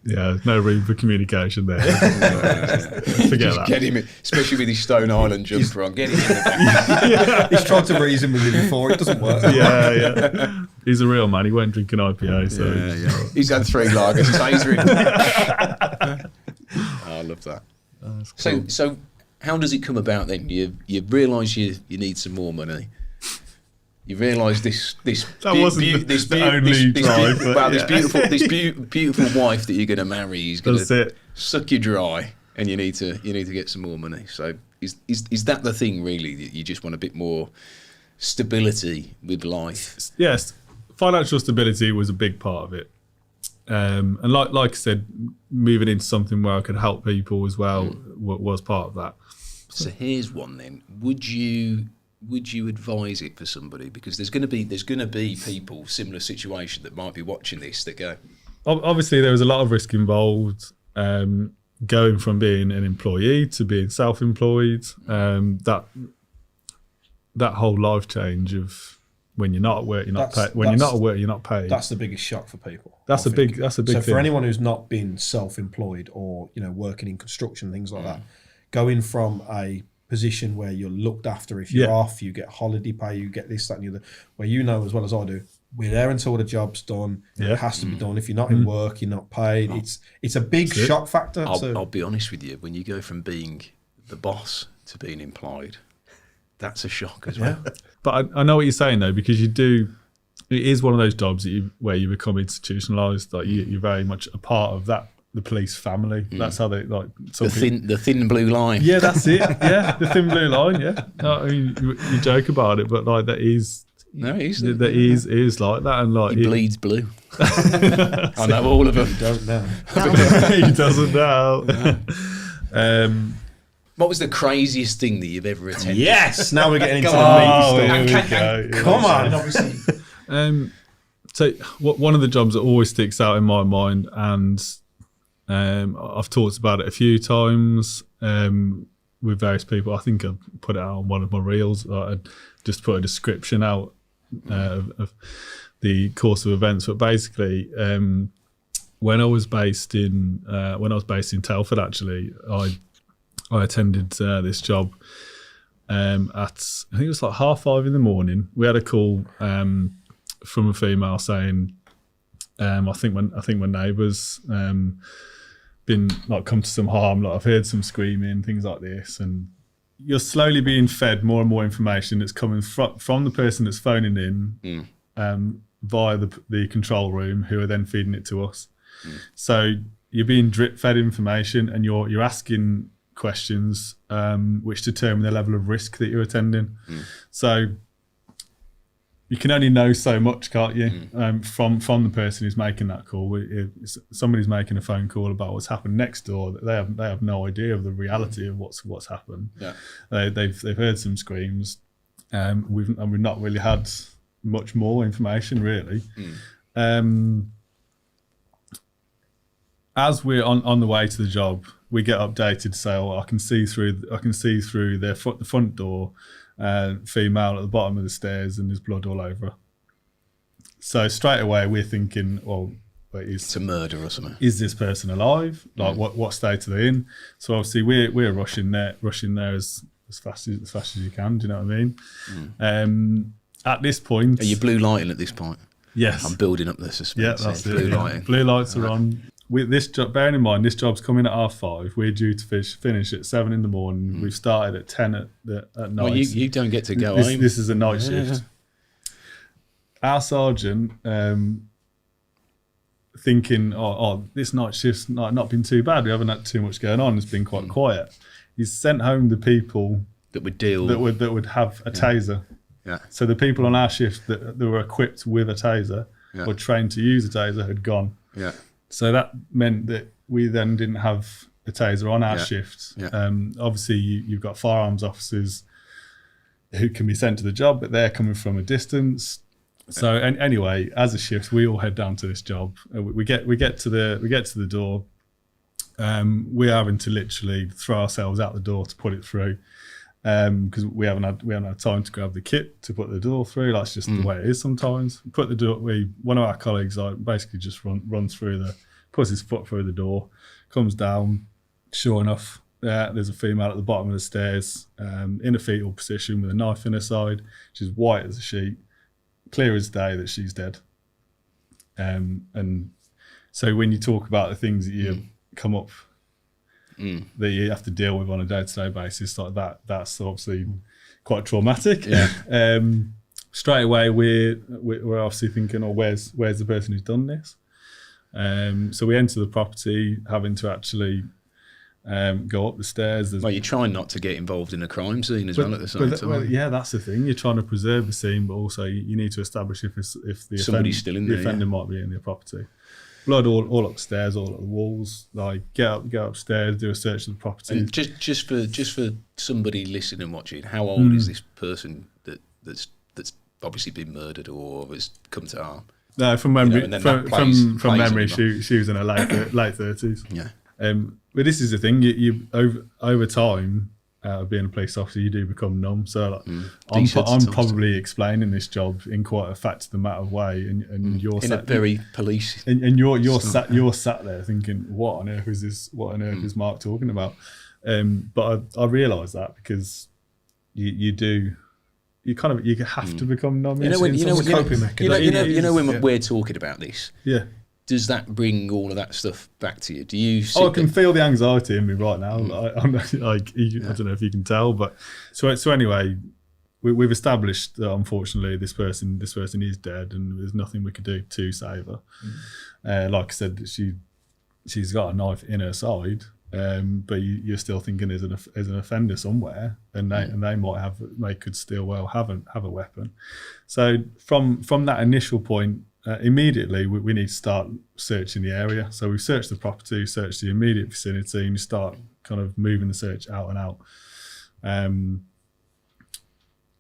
Yeah, no room for communication there. Forget that. Get him in, especially with his Stone Island jumper on. Get him in the back. He's tried to reason with me before. It doesn't work. Yeah. He's a real man. He won't drink an IPA. So He's had 3 lagers. Taser him. I love that. Cool. So how does it come about then? You realise you need some more money. You realise this wasn't the only drive. This beautiful wife that you're going to marry is going to suck you dry, and you need to get some more money. So is that the thing really, that you just want a bit more stability with life? Yes, financial stability was a big part of it, and like I said, moving into something where I could help people as well was part of that. So here's one then. Would you advise it for somebody? Because there's going to be people similar situation that might be watching this that go. Obviously, there was a lot of risk involved. Going from being an employee to being self-employed, that whole life change of when you're not at work, you're not paid. When you're not at work, you're not paid. That's the biggest shock for people. That's a big So thing. for anyone who's not been self-employed or working in construction, things like that, going from a position where you're looked after, if you're off, you get holiday pay, you get this, that, and the other, where as well as I do, we're there until the job's done. It has to be done. If you're not in work, you're not paid. It's a big shock factor. I'll be honest with you. When you go from being the boss to being employed, that's a shock as well. But I know what you're saying though, because it is one of those jobs where you become institutionalised. Like you're very much a part of that. The police family. That's how they like. The thin blue line. Yeah, that's it. Yeah, the thin blue line. Yeah, no, I mean you joke about it, but like that is. No, it is. That is like that, and like he bleeds blue. I know all of them. He don't know. He doesn't know. What was the craziest thing that you've ever attended? Yes, now we're getting into the meat stuff. Come on, obviously. So one of the jobs that always sticks out in my mind, and I've talked about it a few times with various people. I think I put it out on one of my reels. I just put a description out of the course of events. But basically, when I was based in Telford, actually, I attended this job at, I think it was like 5:30 in the morning. We had a call from a female saying, I think my neighbours been like come to some harm. Like I've heard some screaming, things like this, and you're slowly being fed more and more information that's coming from the person that's phoning in via the control room, who are then feeding it to us. So you're being drip fed information, and you're asking questions which determine the level of risk that you're attending. So you can only know so much, can't you, from the person who's making that call. If somebody's making a phone call about what's happened next door, they have no idea of the reality of what's happened. They've heard some screams. We've not really had much more information really. As we're on the way to the job, we get updated. So I can see through the front door. Female at the bottom of the stairs, and there's blood all over her. So straight away we're thinking, well, it's a murder or something. Is this person alive? Like what state are they in? So obviously we're rushing there as fast as you can. Do you know what I mean? At this point, are you blue lighting at this point? Yes, I'm building up the suspense. Yeah, that's it. Blue lighting. Blue lights are on. With this job, bearing in mind this job's coming at 5:30. We're due to finish at 7 in the morning. We've started at 10 at night. Well, you don't get to go home. This is a night shift. our sergeant, thinking, this night shift's not been too bad. We haven't had too much going on. It's been quite quiet. He's sent home the people that would deal that would have a taser. Yeah. So the people on our shift that were equipped with a taser or trained to use a taser had gone. Yeah. So that meant that we then didn't have a taser on our shift. Yeah. Obviously, you've got firearms officers who can be sent to the job, but they're coming from a distance. So anyway, as a shift, we all head down to this job. We get to the door. We're having to literally throw ourselves out the door to put it through, because we haven't had time to grab the kit to put the door through. That's just the way it is sometimes. Put the door. One of our colleagues basically just runs through puts his foot through the door, comes down. Sure enough, there's a female at the bottom of the stairs, in a fetal position with a knife in her side. She's white as a sheet, clear as day that she's dead. And so when you talk about the things that you come up that you have to deal with on a day-to-day basis like that, that's obviously quite traumatic. Yeah. Straight away we're obviously thinking, where's the person who's done this? So we enter the property having to actually go up the stairs. Well, you're trying not to get involved in a crime scene as well at the same time. Well, yeah, that's the thing. You're trying to preserve the scene, but also you need to establish if Somebody's still in there, the offender might be in the property. Blood all upstairs, all at the walls. Like get upstairs, do a search of the property. And just for somebody listening and watching, how old is this person that's obviously been murdered or has come to harm? No, from memory, from memory, she was in her late 30s. Yeah. But this is the thing: you over time, being a police officer, you do become numb. So I'm probably explaining this job in quite a fact of the matter way, and you're in a very police, and you're sat there thinking, what on earth is this? What on earth is Mark talking about? But I realise that because you have to become numb. When we're talking about this, yeah. Does that bring all of that stuff back to you? Do you? I can feel the anxiety in me right now. I don't know if you can tell, but so anyway, we've established that unfortunately this person is dead, and there's nothing we could do to save her. Like I said, she's got a knife in her side, but you're still thinking there's an offender somewhere, and they could still well have a weapon. So from that initial point. Immediately, we need to start searching the area. So we search the property, search the immediate vicinity, and you start kind of moving the search out and out.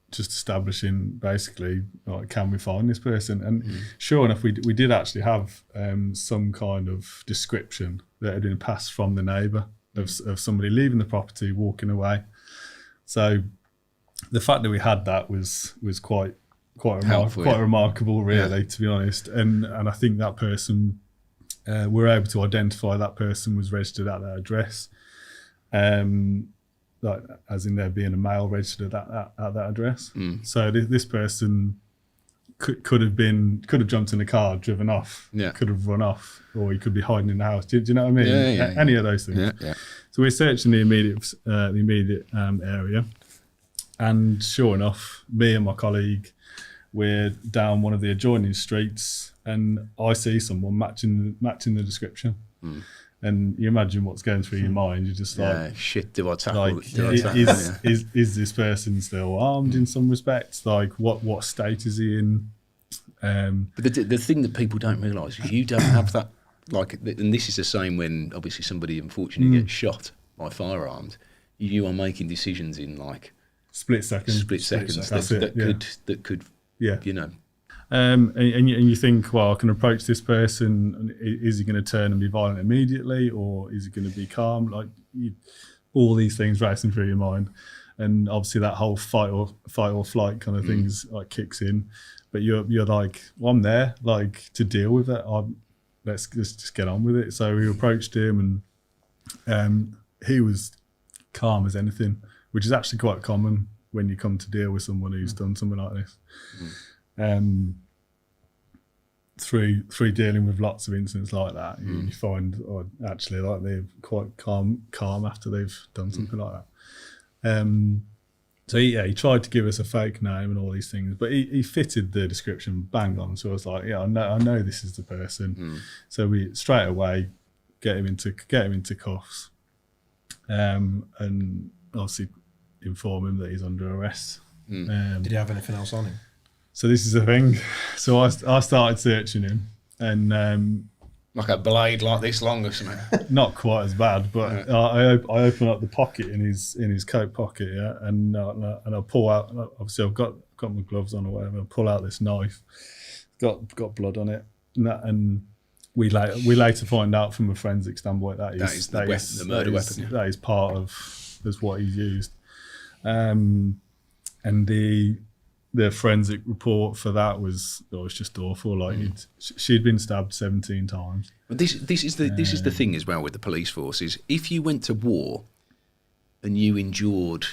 Just establishing basically, can we find this person? And sure enough, we did actually have some kind of description that had been passed from the neighbour of somebody leaving the property, walking away. So the fact that we had that was quite remarkable, really, to be honest. And I think that person, we're able to identify that person was registered at that address, like as in there being a male registered at that address. So this person could have jumped in the car, driven off, could have run off, or he could be hiding in the house. Do you know what I mean? Any of those things. Yeah. So we're searching the immediate area, and sure enough, me and my colleague. We're down one of the adjoining streets, and I see someone matching the description. And you imagine what's going through your mind. You're just like, shit, do I tackle? Is this person still armed in some respects? Like, what state is he in? But the thing that people don't realise is you don't have that. Like, and this is the same when obviously somebody unfortunately gets shot by firearms. You are making decisions in like split seconds. That could. Yeah, you know, and you think, well, I can approach this person. Is he going to turn and be violent immediately, or is he going to be calm? Like all these things racing through your mind, and obviously that whole fight or flight kind of things like kicks in. But you're like, well, I'm there, like to deal with it. Let's just get on with it. So we approached him, and he was calm as anything, which is actually quite common. When you come to deal with someone who's done something like this, through dealing with lots of incidents like that, you find actually like they're quite calm after they've done something like that. So he tried to give us a fake name and all these things, but he fitted the description bang on. So I was like, yeah, I know this is the person. So we straight away get him into cuffs, and obviously inform him that he's under arrest. Did he have anything else on him? So this is the thing. So I started searching him, and Like a blade like this long or something. not quite as bad, but I open up the pocket in his coat pocket, yeah, and I pull out. Obviously, I've got my gloves on or whatever. I pull out this knife, got blood on it, and we later find out from a forensic standpoint that is the murder weapon. That is part of what he's used, and the forensic report for that was just awful. Like she'd been stabbed 17 times. But this is the thing as well with the police force is if you went to war and you endured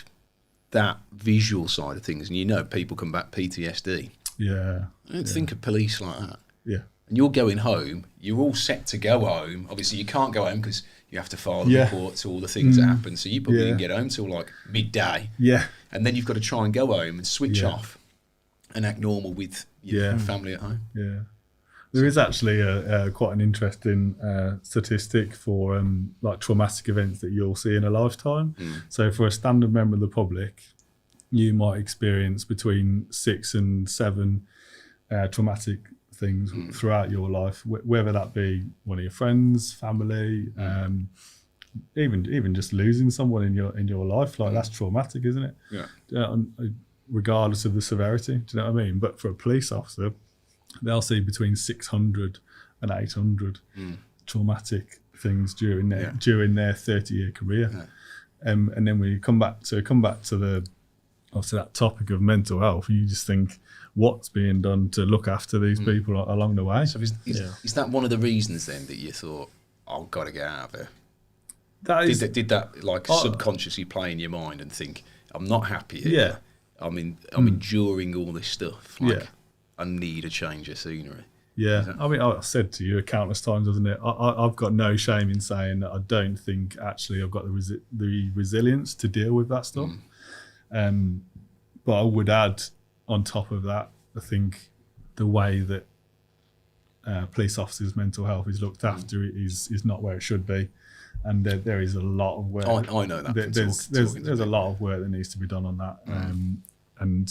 that visual side of things, and people come back PTSD. Yeah. I don't think of police like that. Yeah. And you're going home. You're all set to go home. Obviously, you can't go home because you have to file the report to all the things that happen. So you probably didn't get home till like midday. Yeah. And then you've got to try and go home and switch off and act normal with your family at home. Yeah. There is actually quite an interesting statistic for like traumatic events that you'll see in a lifetime. So for a standard member of the public, you might experience between 6 and 7 traumatic things throughout your life, whether that be one of your friends, family, even just losing someone in your life. Like that's traumatic, isn't it? Yeah. Regardless of the severity, do you know what I mean? But for a police officer, they'll see between 600 and 800 traumatic things during their 30-year career. And then when you come back to the obviously that topic of mental health, you just think what's being done to look after these people along the way. So is that one of the reasons then that you thought, I've got to get out of there? Did that like subconsciously play in your mind and think, I'm not happy here? Yeah. I'm enduring all this stuff. Like, I need a change of scenery. Yeah, I mean, I've said to you countless times, hasn't it? I've got no shame in saying that I don't think actually I've got the resilience to deal with that stuff. But I would add on top of that, I think the way that police officers' mental health is looked after is not where it should be. And there is a lot of work. I know that. There's a lot of work that needs to be done on that. And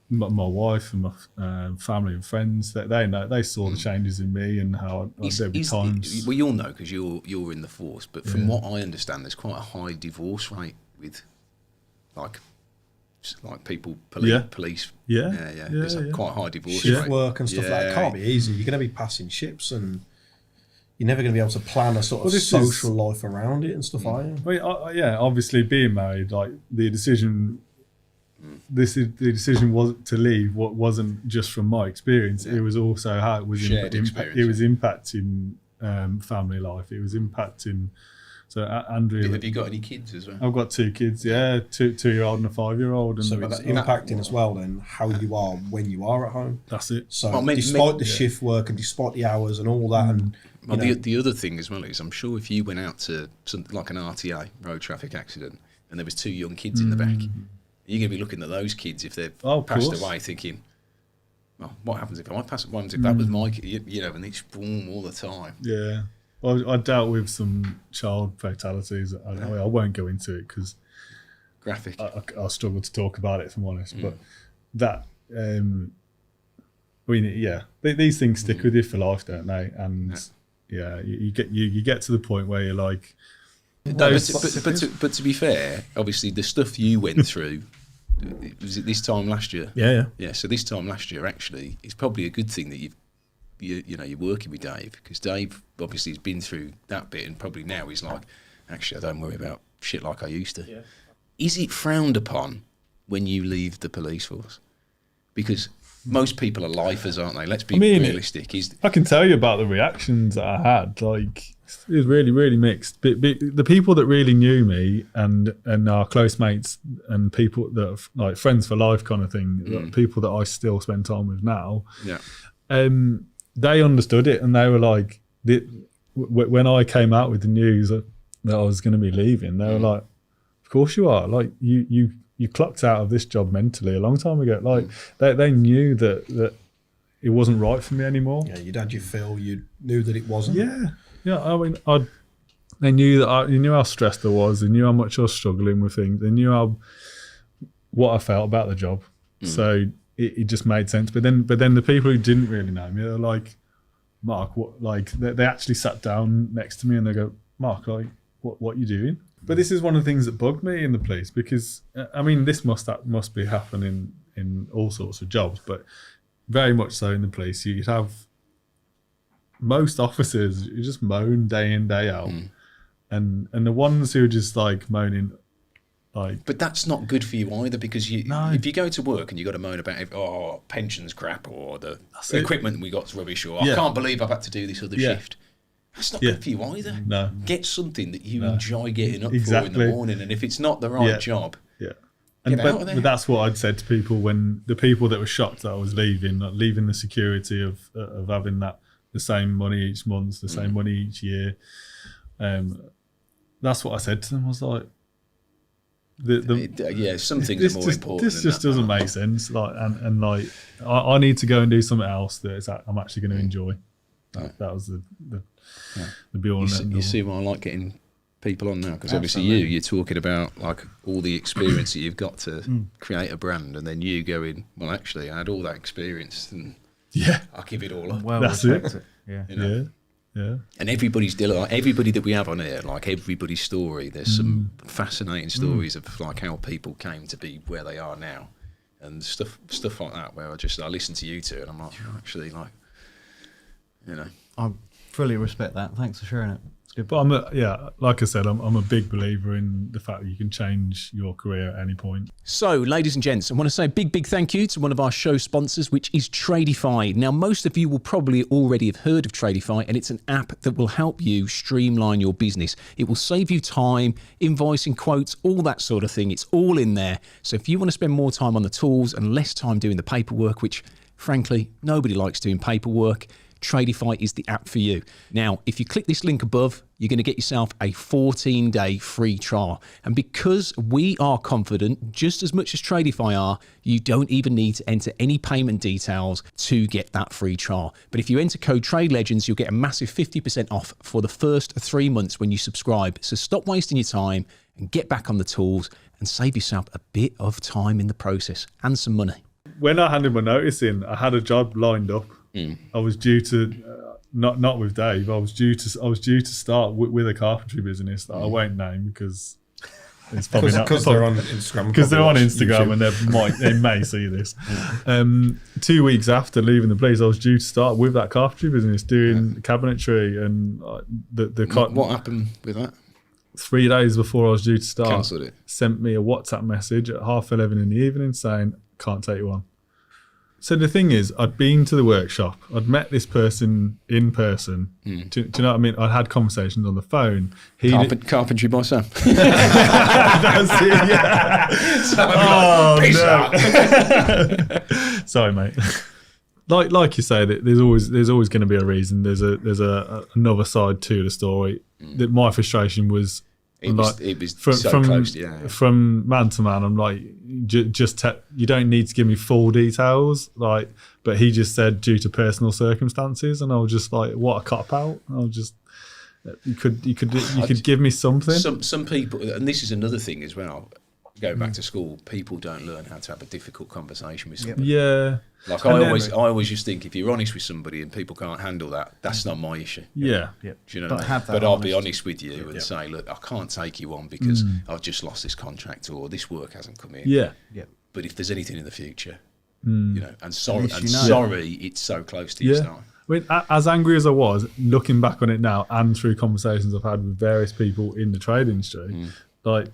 my wife and my family and friends, they saw the changes in me and how there'd be times. Well, you'll know because you're in the force. But from what I understand, there's quite a high divorce rate with like people, police. There's quite a high divorce Shift rate. work and stuff like that can't be easy. You're going to be passing ships and you're never going to be able to plan a sort of social life around it and stuff, are you? Well, obviously being married, like the decision was to leave. What wasn't just from my experience; it was also how it was impacting family life. It was impacting. So Andrew, have you got any kids as well? I've got 2 kids. Yeah, 2-year-old and a 5-year-old. And so it's impacting as well then how you are when you are at home. That's it. So despite the shift work and despite the hours and all that, and the other thing as well is I'm sure if you went out to something like an RTA, road traffic accident, and there was 2 young kids in the back, you're going to be looking at those kids if they've passed away thinking, well, what happens if I pass? What happens if that was my kid? And it's boom all the time. Yeah. Well, I dealt with some child fatalities. I won't go into it because graphic. I struggle to talk about it if I'm honest. But that, these things stick with you for life, don't they? And you get to the point where you're like. But to be fair, obviously the stuff you went through. Was it this time last year? Yeah. So this time last year, actually, it's probably a good thing that you're working with Dave because Dave obviously has been through that bit and probably now he's like, actually, I don't worry about shit like I used to. Yeah. Is it frowned upon when you leave the police force? Because most people are lifers, aren't they? Let's be realistic. I can tell you about the reactions that I had. Like, it was really, really mixed. But the people that really knew me and our close mates and people that are like friends for life kind of thing, people that I still spend time with now, they understood it and they were like, when I came out with the news that I was going to be leaving, they were like, of course you are. Like you you clocked out of this job mentally a long time ago. Like they knew that it wasn't right for me anymore. Yeah, you'd had your fill. You knew that it wasn't. Yeah. I mean, they knew that they knew how stressed I was. They knew how much I was struggling with things. They knew what I felt about the job. So it just made sense. But then the people who didn't really know me, they're like, Mark, what? Like they actually sat down next to me and they go, Mark, like, what are you doing? But this is one of the things that bugged me in the police, because I mean, this must be happening in all sorts of jobs, but very much so in the police. You'd have most officers who just moan day in, day out, and the ones who are just like moaning. But that's not good for you either, because if you go to work and you got to moan about pension's crap, or the equipment we got's rubbish, or I can't believe I've had to do this other shift. That's not good for you either. No. Get something that you enjoy getting up for in the morning, and if it's not the right job, but that's what I'd said to people when the people that were shocked that I was leaving, like leaving the security of having the same money each month, the same money each year. That's what I said to them. I was like, some things are more important. This just doesn't make sense. Like, and like, I need to go and do something else that I'm actually going to enjoy. That was the be all. You see why I like getting people on now, because obviously you're talking about like all the experience that you've got to create a brand, and then you going, well, actually, I had all that experience, and I'll give it all up. Well, that's it. Yeah. And everybody's like everybody that we have on here, like everybody's story. There's some fascinating stories of like how people came to be where they are now, and stuff like that. Where I listen to you two, and I'm like, actually, like, I fully respect that. Thanks for sharing it. It's good. But like I said, I'm a big believer in the fact that you can change your career at any point. So, ladies and gents, I want to say a big thank you to one of our show sponsors, which is Tradify. Now, most of you will probably already have heard of Tradify, and it's an app that will help you streamline your business. It will save you time, invoicing, quotes, all that sort of thing. It's all in there. So if you want to spend more time on the tools and less time doing the paperwork, which frankly, nobody likes doing paperwork, Tradify is the app for you. Now, if you click this link above, you're going to get yourself a 14-day free trial. And because we are confident, just as much as Tradify are, you don't even need to enter any payment details to get that free trial. But if you enter code TradeLegends, you'll get a massive 50% off for the first 3 months when you subscribe. So stop wasting your time and get back on the tools and save yourself a bit of time in the process and some money. When I handed my notice in, I had a job lined up. I was due to not with Dave. I was due to start with a carpentry business that I won't name because it's probably not because they're on Instagram. Because they're on Instagram and they may see this. 2 weeks after leaving the place, I was due to start with that carpentry business doing cabinetry and What happened with that? 3 days before I was due to start, Cancelled it. Sent me a WhatsApp message at 11:30 in the evening saying, can't take you on. So the thing is, I'd been to the workshop, I'd met this person in person. Do you know what I mean? I'd had conversations on the phone. Carpentry by Sam. That's it, yeah. No. Sorry, mate. Like you say, there's always going to be a reason. There's another side to the story. That my frustration was. It was so close, from man to man. I'm like, you don't need to give me full details, like. But he just said due to personal circumstances, and I was just like, what a cop out. I was just, you could give me something. Some people, and this is another thing as well. Going back to school, people don't learn how to have a difficult conversation with somebody. Yeah. Like I always just think if you're honest with somebody and people can't handle that, that's not my issue. Yeah. Do you know what I mean? But I'll be honest with you and say, look, I can't take you on because I've just lost this contract or this work hasn't come in. Yeah. But if there's anything in the future, and sorry, it's so close to your start. I mean, as angry as I was, looking back on it now and through conversations I've had with various people in the trade industry, like.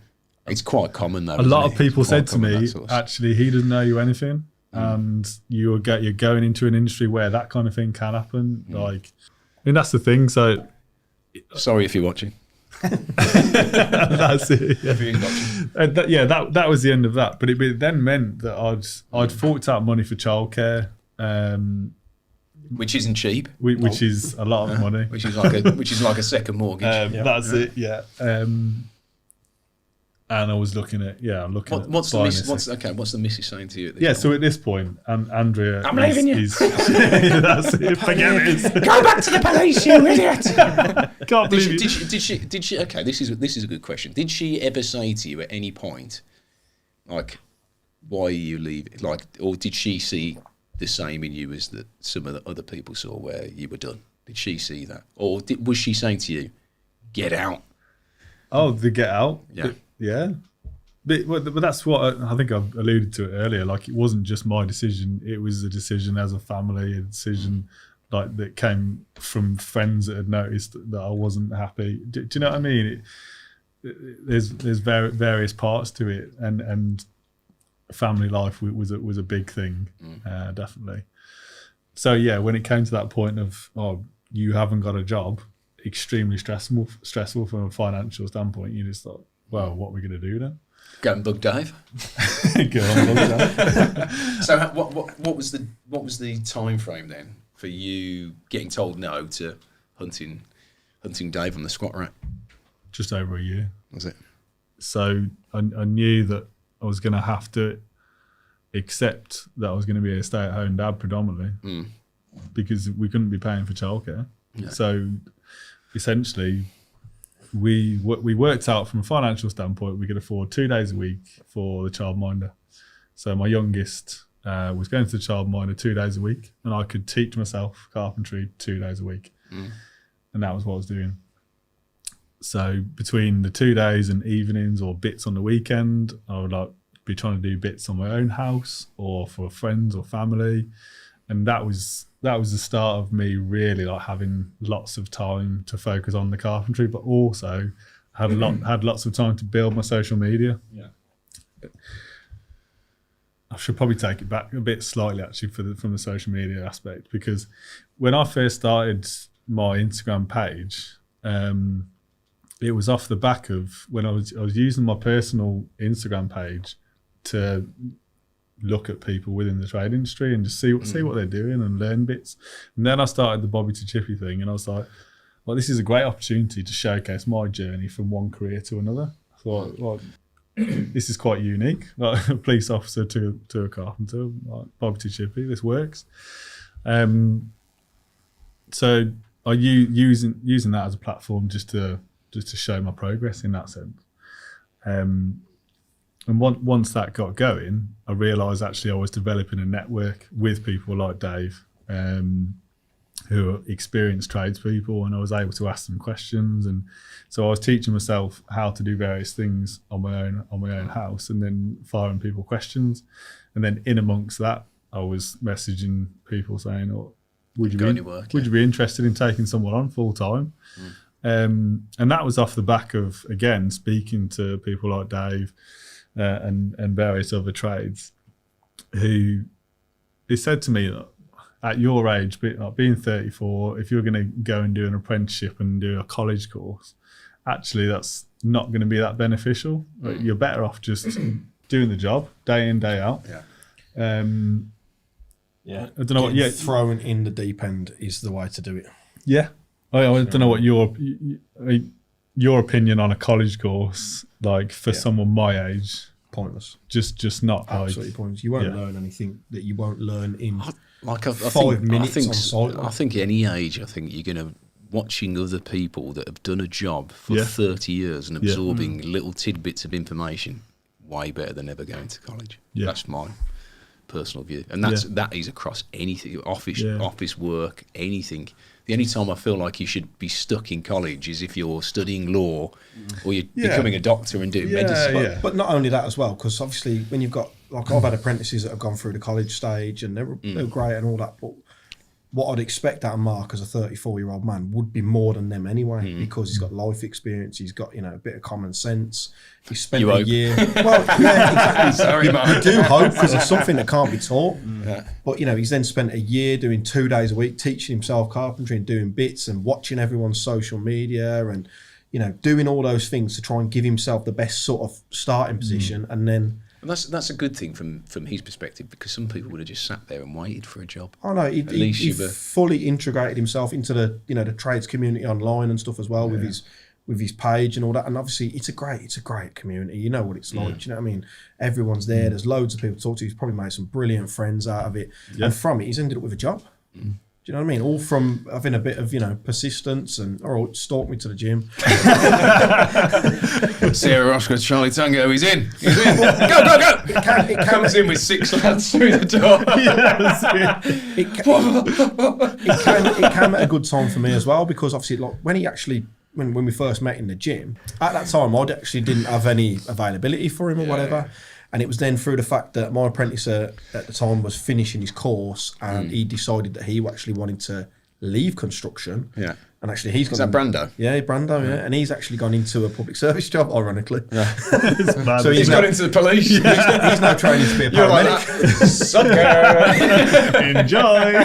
It's quite common though. A lot of people said to me, actually, he doesn't know you anything. And you're going into an industry where that kind of thing can happen. Like, I mean, that's the thing. So, sorry if you're watching. That's it. Yeah. If you're watching. That was the end of that. But it then meant that I'd forked out money for childcare, which isn't cheap. Which is a lot of money. Which is like a second mortgage. That's it. Yeah. And I was looking at What's the missus saying to you at this point? So at this point, Andrea, I'm leaving you. That's it. Forget it. Go back to the police, you idiot. Can't believe it. Did she? Okay, this is a good question. Did she ever say to you at any point, like, why are you leaving? Like, or did she see the same in you as that some of the other people saw, where you were done? Did she see that, or was she saying to you, "Get out"? Oh, the get out. Yeah. Yeah. But that's what I think I've alluded to it earlier. Like, it wasn't just my decision; it was a decision as a family, a decision like that came from friends that had noticed that I wasn't happy. Do you know what I mean? There's various parts to it, and family life was a big thing, definitely. So yeah, when it came to that point of you haven't got a job, extremely stressful from a financial standpoint. You just thought, well, what are we going to do then? Go and bug Dave. Go and bug Dave. So what was the time frame then for you getting told no to hunting Dave on the squat rack? Just over a year. Was it? So I knew that I was going to have to accept that I was going to be a stay-at-home dad predominantly, because we couldn't be paying for childcare. Yeah. So essentially, we worked out from a financial standpoint, we could afford 2 days a week for the childminder. So my youngest was going to the childminder 2 days a week, and I could teach myself carpentry 2 days a week. And that was what I was doing. So between the 2 days and evenings or bits on the weekend, I would be trying to do bits on my own house or for friends or family. And that was the start of me really having lots of time to focus on the carpentry, but also had lots of time to build my social media. Yeah. I should probably take it back a bit slightly actually from the social media aspect, because when I first started my Instagram page, it was off the back of when I was using my personal Instagram page to look at people within the trade industry and just see what they're doing and learn bits. And then I started the Bobby to Chippy thing, and I was like, well, this is a great opportunity to showcase my journey from one career to another. I thought, well, this is quite unique, like a police officer to a carpenter, like Bobby to Chippy, this works. So I using that as a platform just to show my progress in that sense. And once that got going, I realised actually I was developing a network with people like Dave, who are experienced tradespeople, and I was able to ask them questions. And so I was teaching myself how to do various things on my own house, and then firing people questions. And then in amongst that, I was messaging people saying, would you be interested in taking someone on full time? And that was off the back of, again, speaking to people like Dave and various other trades who said to me, at your age, being 34, if you're going to go and do an apprenticeship and do a college course, actually that's not going to be that beneficial. You're better off just doing the job day in, day out. Yeah. I don't know what. Yeah, throwing in the deep end is the way to do it. Yeah. I don't know what your opinion on a college course, like for someone my age. Pointless. Just not absolutely pointless. You won't learn anything that you won't learn in I 5 minutes on site. I think any age, I think you're going to watching other people that have done a job for 30 years and absorbing little tidbits of information way better than ever going to college. Yeah. That's my personal view, and that is across anything, office work, anything. The only time I feel like you should be stuck in college is if you're studying law or you're becoming a doctor and doing medicine. But not only that as well, because obviously when you've got, like, I've had apprentices that have gone through the college stage and they're great and all that, but what I'd expect out of Mark as a 34-year-old man would be more than them anyway, because he's got life experience, he's got, a bit of common sense. He spent a year. Well, exactly. Sorry, Mark. I do hope, because it's something that can't be taught. But he's then spent a year doing 2 days a week teaching himself carpentry and doing bits and watching everyone's social media and doing all those things to try and give himself the best sort of starting position, and then. And that's a good thing from his perspective, because some people would have just sat there and waited for a job. Oh no, he fully integrated himself into the the trades community online and stuff as well, with with his page and all that. And obviously, it's a great community. You know what it's like. Do you know what I mean? Everyone's there. There's loads of people to talk to. He's probably made some brilliant friends out of it, and from it, he's ended up with a job. Do you know what I mean? All from having a bit of, persistence and, stalk me to the gym. Sierra Oscar, Charlie Tango, he's in. Go. It comes in with 6 lads through the door. It came at a good time for me as well, because obviously, like, when we first met in the gym, at that time, I actually didn't have any availability for him or whatever. And it was then through the fact that my apprentice at the time was finishing his course, and he decided that he actually wanted to leave construction. Yeah. And actually, he's gone. Is that Brando? Yeah, Brando. Yeah, and he's actually gone into a public service job, ironically. Yeah. So he's gone into the police. He's now training to be a paramedic. Sucker. Enjoy.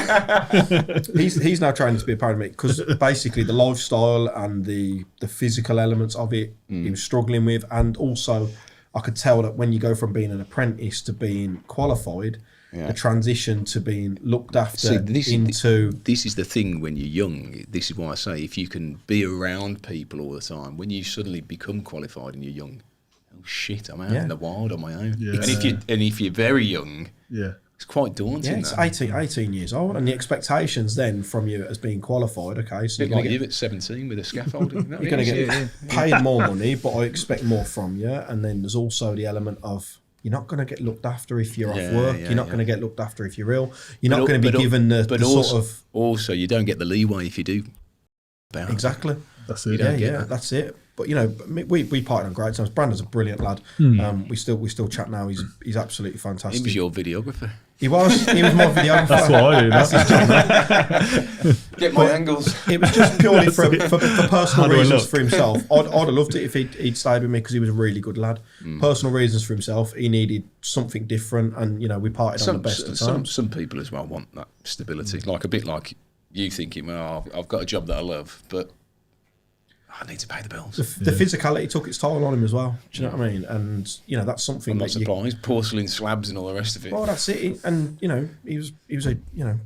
He's now training to be a paramedic, because basically the lifestyle and the physical elements of it he was struggling with, and also I could tell that when you go from being an apprentice to being qualified, the transition to being looked after this is the thing when you're young. This is why I say, if you can be around people all the time, when you suddenly become qualified and you're young, oh shit, I'm out in the wild on my own. Yeah. And if you're very young, it's quite daunting. Yeah, it's 18 years old, and the expectations then from you as being qualified, okay, so a bit like you at 17 with a scaffolding. You're going to get paid more money, but I expect more from you. And then there's also the element of, you're not going to get looked after if you're off work. You're not going to get looked after if you're ill. You're not going to be given the sort of... Also, you don't get the leeway if you do. Exactly. That's it. That's it. But we parted on great terms. Brandon's a brilliant lad. We still chat now. He's absolutely fantastic. He was your videographer. He was my videographer. That's what I do. That's his job. Get my angles. It was just purely for personal reasons for himself. I'd have loved it if he'd stayed with me, because he was a really good lad. Personal reasons for himself. He needed something different, and we parted on the best of times. Some people as well want that stability, like a bit like you thinking, well, I've got a job that I love, but I need to pay the bills. The physicality took its toll on him as well. Do you know what I mean? And that's something. I'm not surprised. Porcelain slabs and all the rest of it. Well, that's it. And he was a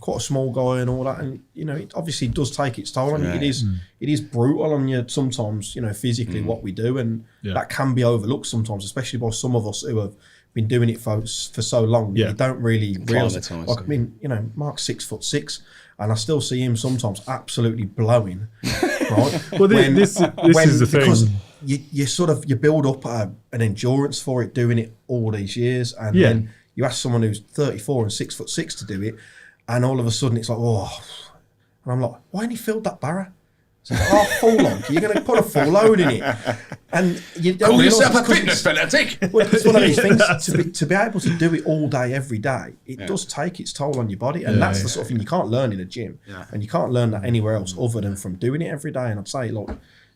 quite a small guy and all that. And it obviously does take its toll on you. It is brutal on you sometimes. Physically what we do, and that can be overlooked sometimes, especially by some of us who have been doing it for so long. You don't really realise. Like, I mean, Mark's 6'6", and I still see him sometimes absolutely blowing. Right? Well, this is the thing. Because you build up an endurance for it, doing it all these years, and then you ask someone who's 34 and 6'6" to do it, and all of a sudden it's like, and I'm like, why ain't he filled that barra? It's full on. You're going to put a full load in it, and you don't call realise yourself a fitness fanatic. Well, it's one of these things. To be able to do it all day, every day, it does take its toll on your body, and that's the sort of thing you can't learn in a gym, and you can't learn that anywhere else other than from doing it every day. And I'd say, look,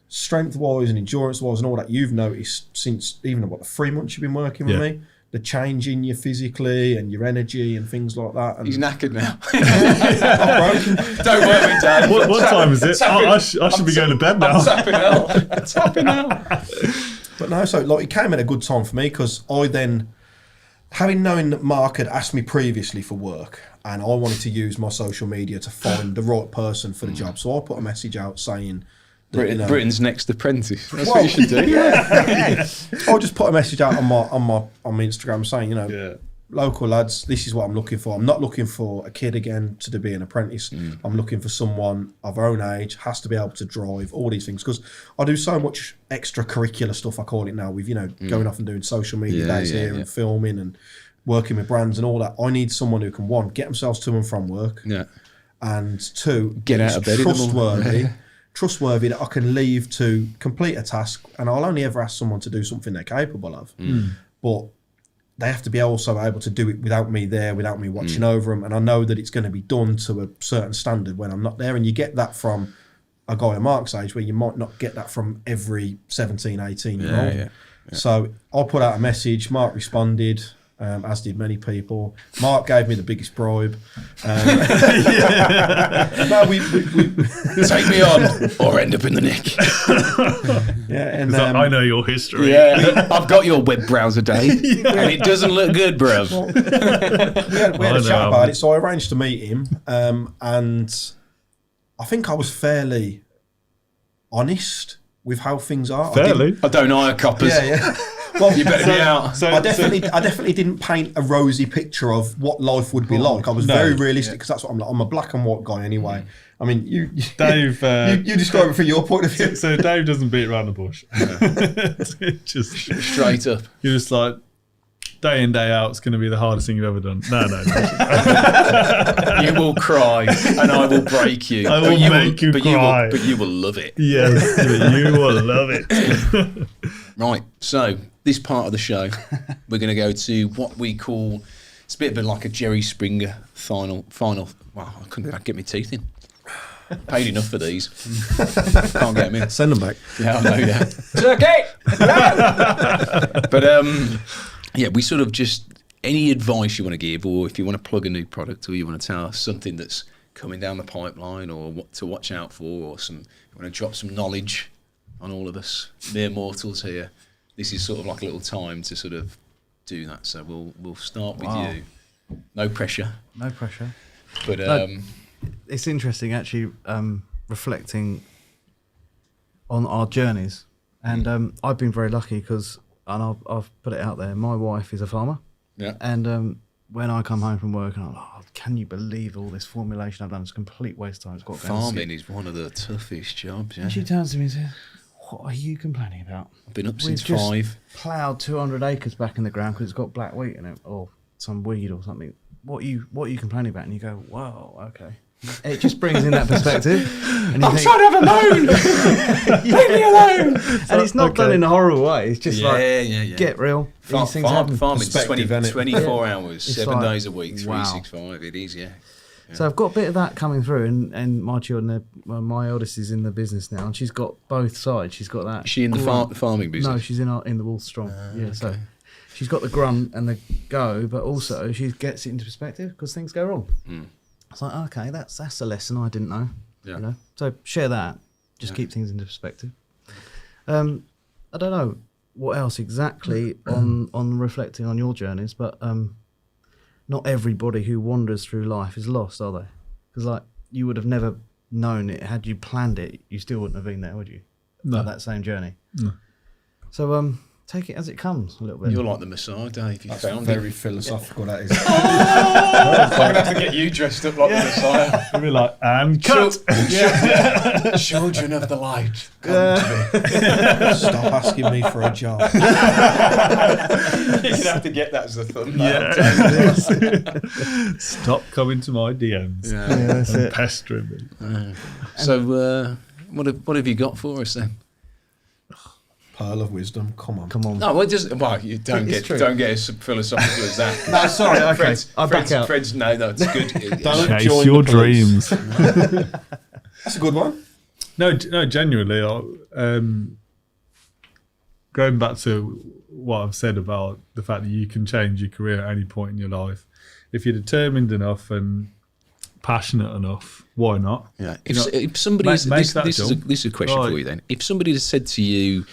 strength-wise and endurance-wise and all that, you've noticed since even the 3 months you've been working with me, the change in you physically and your energy and things like that. And he's knackered now. I'm broken. Don't work with Dad. What time is it? I should be going to bed now. I'm tapping out. But no, so it came at a good time for me, because I then, knowing that Mark had asked me previously for work, and I wanted to use my social media to find the right person for the job, so I put a message out saying, Britain's Next Apprentice. That's what you should do. I just put a message out on my Instagram saying, local lads, this is what I'm looking for. I'm not looking for a kid again to be an apprentice. I'm looking for someone of our own age, has to be able to drive, all these things. Because I do so much extracurricular stuff, I call it now, with going off and doing social media days here and filming and working with brands and all that. I need someone who can, one, get themselves to and from work, and two, get out of bed trustworthy that I can leave to complete a task, and I'll only ever ask someone to do something they're capable of. But they have to be also able to do it without me there, without me watching over them, and I know that it's going to be done to a certain standard when I'm not there. And you get that from a guy of Mark's age, where you might not get that from every 17, 18-year-old. So I put out a message, Mark responded, as did many people. Mark gave me the biggest bribe. No, we take me on or end up in the nick. And I know your history. Yeah, I've got your web browser, Dave, and it doesn't look good, bruv. Well, we had a chat about it, so I arranged to meet him, and I think I was fairly honest with how things are. Fairly. I don't hire coppers. Yeah. Well, You better be out. So, I definitely didn't paint a rosy picture of what life would be like. I was very realistic because that's what I'm like. I'm a black and white guy anyway. I mean, you Dave, you describe it from your point of view. so Dave doesn't beat around the bush. Just Straight up. you're just like, day in, day out, it's going to be the hardest thing you've ever done. No. You will cry and I will break you. I will make you cry. But you will love it. Yes, you will love it. Right, so this part of the show, we're going to go to what we call, it's a bit of like a Jerry Springer final. Wow, I couldn't get my teeth in. Paid enough for these. Can't get them in. Send them back. Yeah, I know, yeah. Turkey! But yeah, we sort of just, any advice you want to give, or if you want to plug a new product, or you want to tell us something that's coming down the pipeline, or what to watch out for, or you want to drop some knowledge on all of us mere mortals here, this is sort of like a little time to sort of do that. So we'll start with you. No pressure. No pressure. But It's interesting actually reflecting on our journeys, and I've been very lucky because, and I've put it out there, my wife is a farmer, yeah, and when I come home from work and I'm like, oh, can you believe all this formulation I've done? It's a complete waste of time. It's got to go and farming is one of the toughest jobs. Yeah, And she turns to me and says, what are you complaining about? I've been up We've since just 5. ploughed 200 acres back in the ground because it's got black wheat in it, or some weed or something. What are you complaining about? And you go, wow, okay. It just brings in that perspective. And I'm trying to have a moan. Leave me alone. And it's not done in a horrible way. It's just get real. These things happen. Farming's Perspective, innit? 24 hours, It's 7 like, days a week, wow. 365. It is, yeah. So I've got a bit of that coming through, and my children, my eldest is in the business now, and she's got both sides. She's got that. Is she in the farming business? No, she's in the Walther Strong. So she's got the grunt and the go, but also she gets it into perspective because things go wrong. It's like, okay, that's a lesson I didn't know. Yeah. You know? So share that. Just keep things into perspective. I don't know what else exactly on reflecting on your journeys, but not everybody who wanders through life is lost, are they? Because like you would have never known it had you planned it. You still wouldn't have been there, would you? No. Like that same journey. No. So take it as it comes a little bit. You're like the Messiah, Dave. You That's found very it. philosophical, that is. I'm going to have to get you dressed up like the Messiah. We'll be like, and cut. Children of the light, come to me. Stop asking me for a job. You're going to have to get that as the thumbnail. Stop coming to my DMs That's and it. pestering me. So, what have you got for us then? Pearl of wisdom. Come on. No, you don't It's true. get as philosophical as that. No, sorry, okay. Fred's, I'll back out. Fred's, no, it's good. Don't Chase join your the police. dreams. That's a good one. No, genuinely. Going back to what I've said about the fact that you can change your career at any point in your life, if you're determined enough and passionate enough, why not? Yeah. You know, If somebody make that this is a question Right. for you then. If somebody has said to you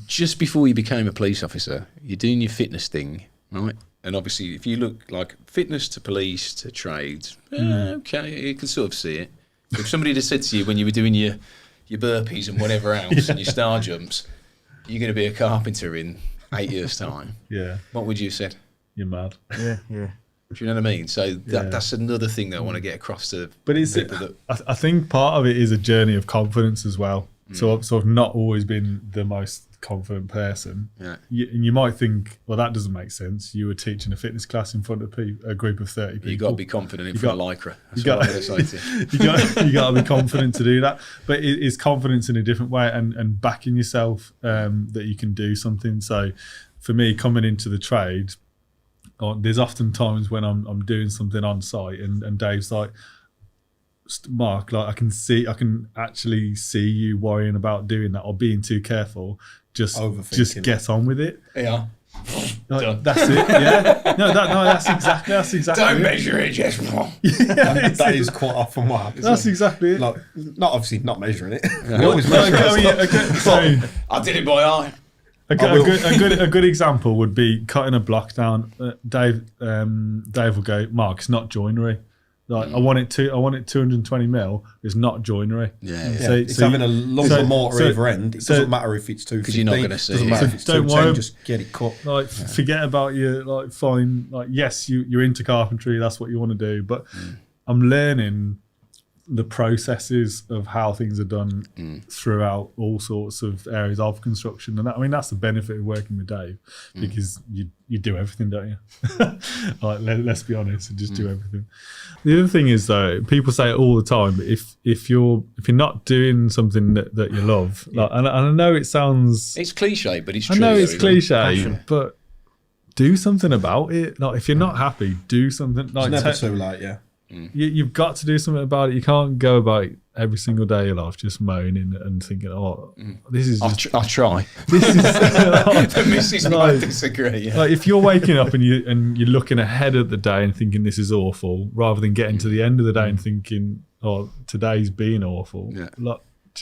just before you became a police officer, you're doing your fitness thing, right? And obviously, if you look like fitness to police to trades, okay, you can sort of see it. If somebody had said to you when you were doing your burpees and whatever else and your star jumps, you're going to be a carpenter in 8 years' time, Yeah, what would you have said? you're mad. Yeah. Do you know what I mean? So Yeah. that's another thing that I want to get across to But it's, people that I think part of it is a journey of confidence as well. So I've not always been the most confident person. Yeah. And you might think, well, that doesn't make sense. You were teaching a fitness class in front of a group of 30 people. you got to be confident in You front got- of Lycra. That's you got- what I'm going to say to you. you got to be confident to do that, but it is confidence in a different way and backing yourself that you can do something. So for me, coming into the trade, there's often times when I'm doing something on site and Dave's like, Mark, like I can actually see you worrying about doing that or being too careful. Just Overthinking. get on with it. Yeah. Like, that's it. Yeah. That's exactly. Don't it. measure it, just That is quite often what happens. That's exactly it. Like, not obviously not measuring it. We No, always measure it. so I did it by eye. a good example would be cutting a block down. Dave will go, Mark, it's not joinery. Like I want it 220 mil. It's not joinery. Yeah. Yeah, it's having a lump of mortar either end. It doesn't matter if it's 215. Because you're not going to see doesn't it. matter if it's Don't 210, worry. just get it cut. Like forget about your like fine. Like yes, you're into carpentry. That's what you want to do. But I'm learning the processes of how things are done throughout all sorts of areas of construction, and that's the benefit of working with Dave, because you do everything, don't you? Like let's be honest, and just do everything. The other thing is though, people say it all the time, but if you're not doing something that you love, like, and I know it sounds, It's cliche, but it's true. I know though, it's isn't it? cliche, but do something about it. Like if you're not happy, do something. Like It's never too late, yeah. you've got to do something about it. You can't go about every single day of your life just moaning and thinking, "Oh, this is just." I'll try. This is The missus might like, disagree. Yeah. like if you're waking up and you're looking ahead of the day and thinking this is awful, rather than getting to the end of the day and thinking, "Oh, today's been awful." Yeah. Like,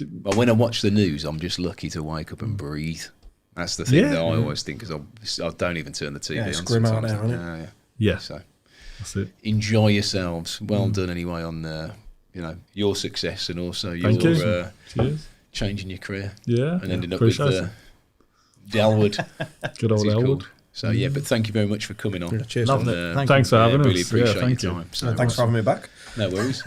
But when I watch the news, I'm just lucky to wake up and breathe. That's the thing Yeah. that I always think, because I don't even turn the TV Yeah, on. it's grim out sometimes. there, isn't it? Yeah, yeah. yeah, So that's it. enjoy yourselves. Well done anyway on your success, and also Thank you. your Cheers. changing your career Yeah, and ending up with appreciate it. Delwood. Good as old it's Elwood. called. So yeah, but thank you very much for coming on. Cheers. Loved man. it. Thank Thanks for having Really us. appreciate Yeah, thank your you. time. So Thanks for having me back. no worries.